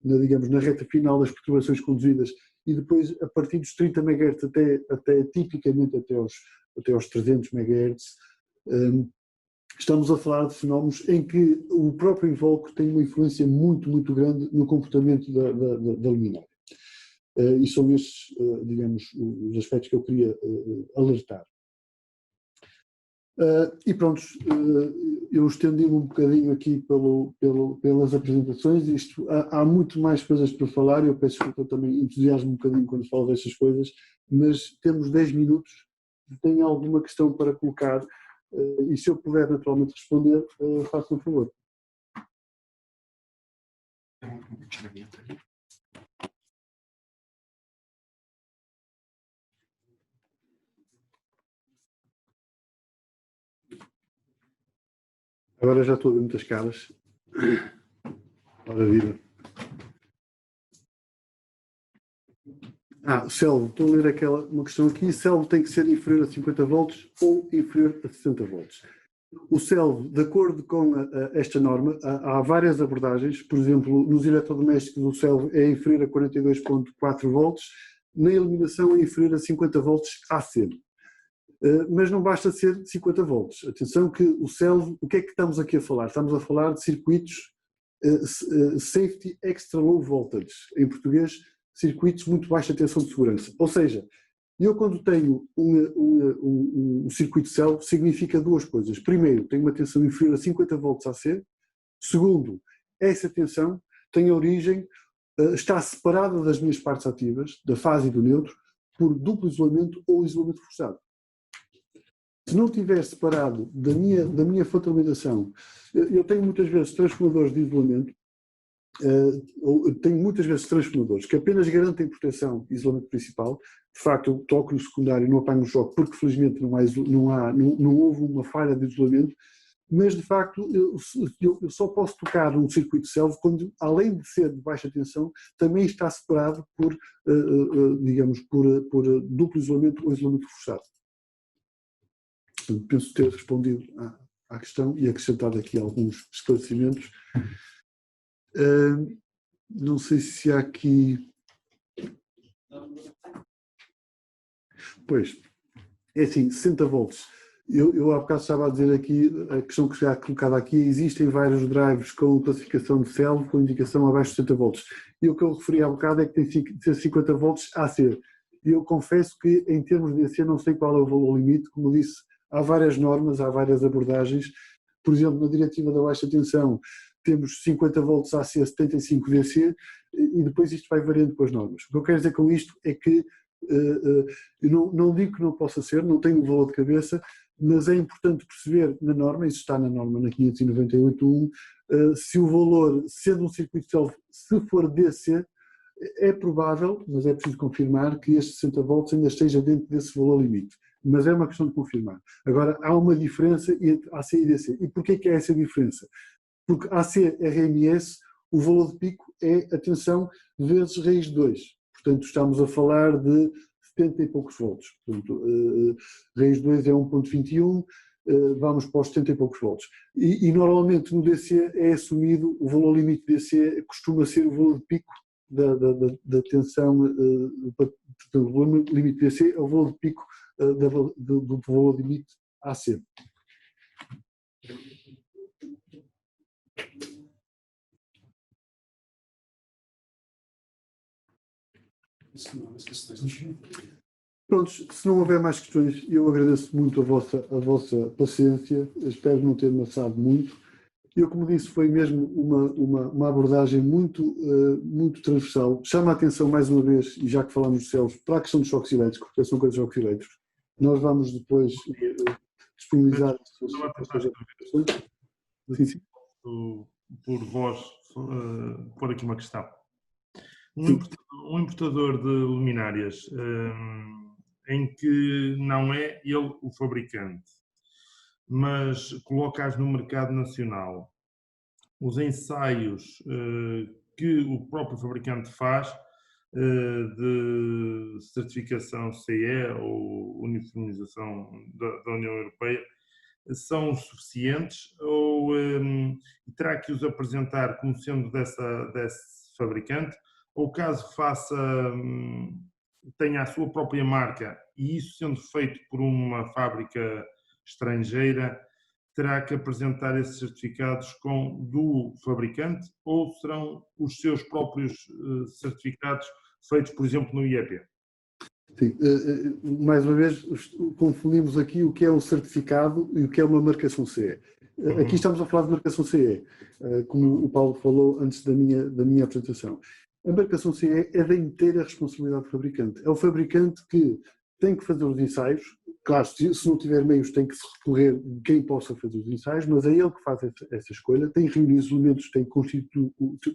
digamos, na reta final das perturbações conduzidas, e depois a partir dos 30 MHz tipicamente até aos 300 MHz, estamos a falar de fenómenos em que o próprio invólucro tem uma influência muito, muito grande no comportamento da luminária. E são estes, digamos, os aspectos que eu queria alertar. E pronto, eu estendi-me um bocadinho aqui pelas apresentações. Há muito mais coisas para falar, eu peço desculpa, eu também entusiasmo um bocadinho quando falo destas coisas, mas temos 10 minutos, tem alguma questão para colocar, e se eu puder naturalmente responder, façam um favor. Agora já estou a ver muitas caras. Ora viva. CELV, estou a ler uma questão aqui. CELV tem que ser inferior a 50 volts ou inferior a 60 volts. O CELV, de acordo com esta norma, há várias abordagens. Por exemplo, nos eletrodomésticos o CELV é inferior a 42.4 volts, na iluminação é inferior a 50 volts AC. Mas não basta ser 50 volts. Atenção que o CELV, o que é que estamos aqui a falar? Estamos a falar de circuitos Safety Extra Low Voltage, em português, circuitos muito baixa tensão de segurança. Ou seja, eu quando tenho um circuito CELV, significa duas coisas. Primeiro, tenho uma tensão inferior a 50 volts AC. Segundo, essa tensão tem origem, está separada das minhas partes ativas, da fase e do neutro, por duplo isolamento ou isolamento forçado. Se não estiver separado da minha fonte de alimentação, eu tenho muitas vezes transformadores de isolamento, tenho muitas vezes transformadores que apenas garantem proteção e isolamento principal. De facto, eu toco no secundário e não apanho o choque, porque felizmente não houve uma falha de isolamento, mas de facto eu só posso tocar num circuito CELV quando, além de ser de baixa tensão, também está separado por, digamos, por duplo isolamento ou isolamento forçado. Penso ter respondido à questão e acrescentado aqui alguns esclarecimentos. Não sei se há aqui... Pois, é assim, 60 volts. Eu há bocado estava a dizer aqui, a questão que já é colocada aqui, existem vários drives com classificação de CELV com indicação abaixo de 60 volts. E o que eu referi há bocado é que tem que ser 50 volts AC. E eu confesso que em termos de AC não sei qual é o valor limite, como disse, há várias normas, há várias abordagens. Por exemplo, na diretiva da baixa tensão temos 50 volts AC, 75 DC, e depois isto vai variando com as normas. O que eu quero dizer com isto é que eu não digo que não possa ser, não tenho o valor de cabeça, mas é importante perceber na norma, isso está na norma na 598.1, se o valor, sendo um circuito CELV, se for DC, é provável, mas é preciso confirmar que este 60 volts ainda esteja dentro desse valor limite. Mas é uma questão de confirmar. Agora, há uma diferença entre AC e DC. E porquê que é essa diferença? Porque AC RMS, o valor de pico é a tensão vezes raiz de 2. Portanto, estamos a falar de 70 e poucos volts. Portanto, raiz de 2 é 1.21, vamos para os 70 e poucos volts. E normalmente no DC é assumido, o valor limite DC costuma ser o valor de pico da tensão, o valor limite DC é o valor de pico do valor limite AC. Prontos, se não houver mais questões, eu agradeço muito a vossa paciência, espero não ter amassado muito. Eu, como disse, foi mesmo uma abordagem muito transversal. Chama a atenção mais uma vez, e já que falamos dos céus, para a questão dos choques elétricos, porque são coisas de choques elétricos. Nós vamos depois disponibilizar as suas aplicações. Sim. Por vós, pôr aqui uma questão. Um importador de luminárias em que não é ele o fabricante, mas coloca-as no mercado nacional, os ensaios que o próprio fabricante faz de certificação CE ou uniformização da União Europeia são suficientes ou terá que os apresentar como sendo desse fabricante, ou caso tenha a sua própria marca e isso sendo feito por uma fábrica estrangeira, terá que apresentar esses certificados do fabricante ou serão os seus próprios certificados feitos, por exemplo, no IEP? Sim, mais uma vez confundimos aqui o que é um certificado e o que é uma marcação CE. Aqui estamos a falar de marcação CE, como o Paulo falou antes da minha apresentação. A marcação CE é da inteira responsabilidade do fabricante. É o fabricante que tem que fazer os ensaios. Claro, se não tiver meios tem que se recorrer de quem possa fazer os ensaios, mas é ele que faz essa escolha, tem que reunir os elementos, tem que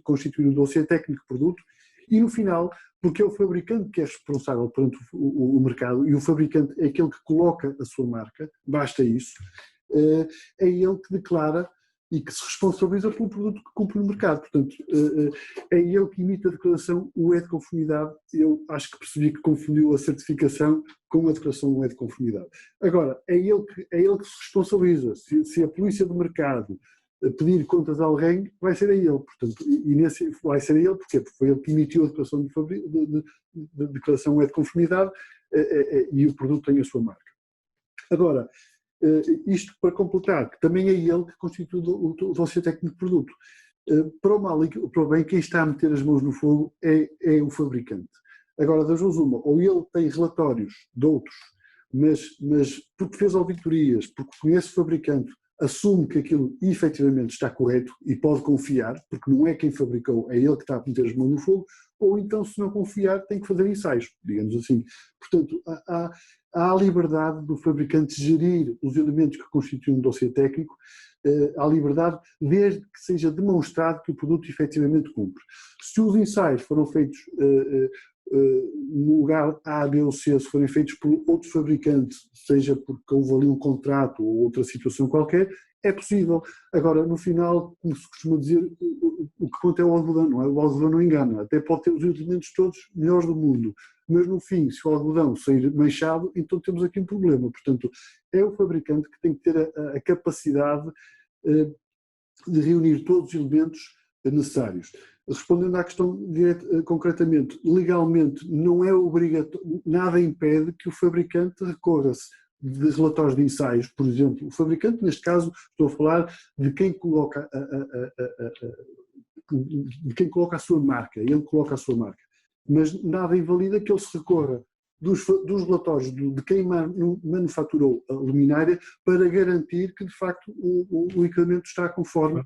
constituir um dossiê técnico de produto e no final, porque é o fabricante que é responsável perante o mercado e o fabricante é aquele que coloca a sua marca, basta isso, é ele que declara e que se responsabiliza pelo produto que cumpre no mercado. Portanto, é ele que emite a declaração UE de conformidade. Eu acho que percebi que confundiu a certificação com a declaração UE de conformidade. Agora, é ele que se responsabiliza. Se a polícia do mercado pedir contas a alguém, vai ser a ele. Portanto, e nesse vai ser a ele, porquê? Porque foi ele que emitiu a declaração de declaração UE de conformidade e o produto tem a sua marca. Agora, isto para completar, que também é ele que constitui o dossiê técnico de produto. Para o mal e para o bem, quem está a meter as mãos no fogo é o fabricante. Agora, das duas uma, ou ele tem relatórios de outros, mas porque fez auditorias, porque conhece o fabricante, assume que aquilo efetivamente está correto e pode confiar, porque não é quem fabricou, é ele que está a meter as mãos no fogo, ou então, se não confiar, tem que fazer ensaios, digamos assim. Portanto, há a liberdade do fabricante gerir os elementos que constituem um dossiê técnico, há liberdade desde que seja demonstrado que o produto efetivamente cumpre. Se os ensaios foram feitos no lugar A, B ou C, se forem feitos por outros fabricantes, seja porque houve ali um contrato ou outra situação qualquer, é possível. Agora, no final, como se costuma dizer, o que conta é o algodão, não é? O algodão não engana, até pode ter os elementos todos melhores do mundo, mas no fim, se o algodão sair manchado, então temos aqui um problema. Portanto, é o fabricante que tem que ter a capacidade de reunir todos os elementos necessários. Respondendo à questão concretamente, legalmente não é obrigatório, nada impede que o fabricante recorra-se de relatórios de ensaios, por exemplo. O fabricante, neste caso, estou a falar de quem coloca a sua marca, ele coloca a sua marca. Mas nada invalida que ele se recorra dos relatórios de quem manufaturou a luminária para garantir que, de facto, o equipamento está conforme.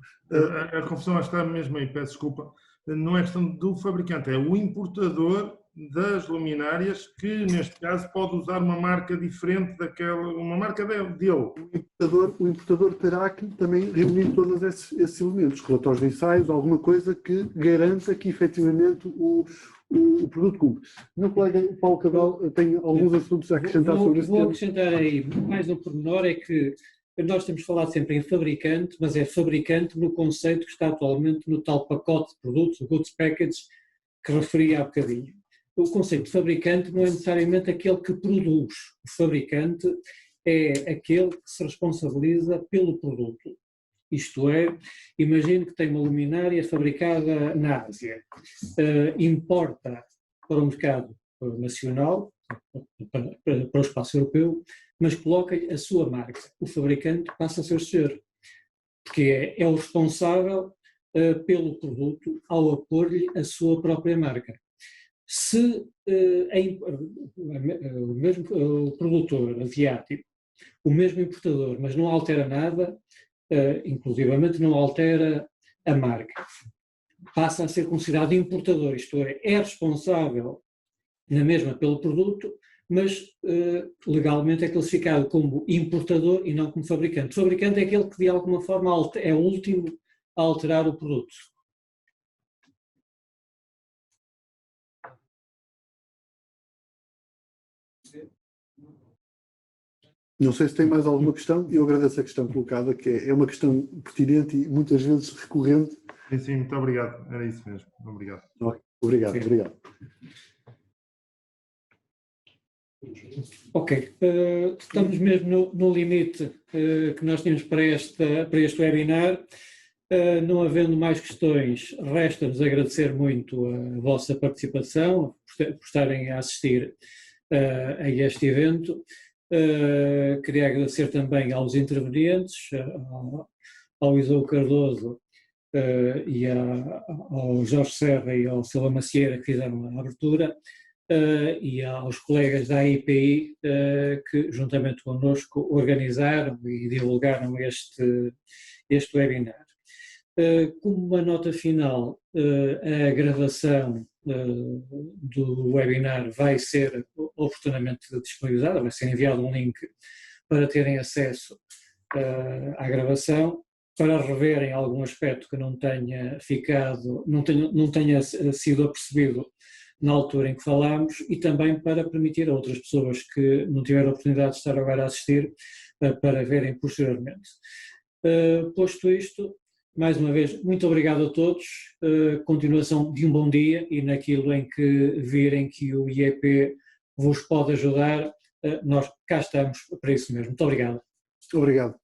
A confusão está mesmo aí, peço desculpa. Não é questão do fabricante, é o importador das luminárias que, neste caso, pode usar uma marca diferente uma marca dele. O importador terá que também reunir todos esses elementos, relatórios de ensaios, alguma coisa que garanta que, efetivamente, o produto cumpre. Meu colega Paulo Cabral tem alguns assuntos a acrescentar sobre isso. Vou acrescentar aí, mais um pormenor, é que nós temos falado sempre em fabricante, mas é fabricante no conceito que está atualmente no tal pacote de produtos, o Goods Package, que referi há bocadinho. O conceito de fabricante não é necessariamente aquele que produz. O fabricante é aquele que se responsabiliza pelo produto. Isto é, imagine que tem uma luminária fabricada na Ásia, importa para o mercado nacional, para o espaço europeu, mas coloca a sua marca. O fabricante passa a ser o senhor, porque é o responsável pelo produto ao pôr-lhe a sua própria marca. Se o mesmo produtor asiático, o mesmo importador, mas não altera nada, inclusivamente não altera a marca, passa a ser considerado importador, isto é responsável na mesma pelo produto, mas legalmente é classificado como importador e não como fabricante. O fabricante é aquele que de alguma forma é o último a alterar o produto. Não sei se tem mais alguma questão, eu agradeço a questão colocada, que é uma questão pertinente e muitas vezes recorrente. Sim, muito obrigado. Era isso mesmo. Obrigado. Obrigado, obrigado. Ok, estamos mesmo no limite que nós tínhamos para este webinar. Não havendo mais questões, resta-nos agradecer muito a vossa participação, por estarem a assistir a este evento. Queria agradecer também aos intervenientes, ao Isou Cardoso e ao Jorge Serra e ao Silva Macieira, que fizeram a abertura, e aos colegas da AIPI que juntamente connosco organizaram e divulgaram este webinar. Como uma nota final, a gravação do webinar vai ser oportunamente disponibilizada, vai ser enviado um link para terem acesso à gravação, para reverem algum aspecto que não tenha sido apercebido na altura em que falámos, e também para permitir a outras pessoas que não tiveram a oportunidade de estar agora a assistir para verem posteriormente. Posto isto, mais uma vez, muito obrigado a todos, continuação de um bom dia, e naquilo em que virem que o IEP vos pode ajudar, nós cá estamos para isso mesmo. Muito obrigado. Obrigado.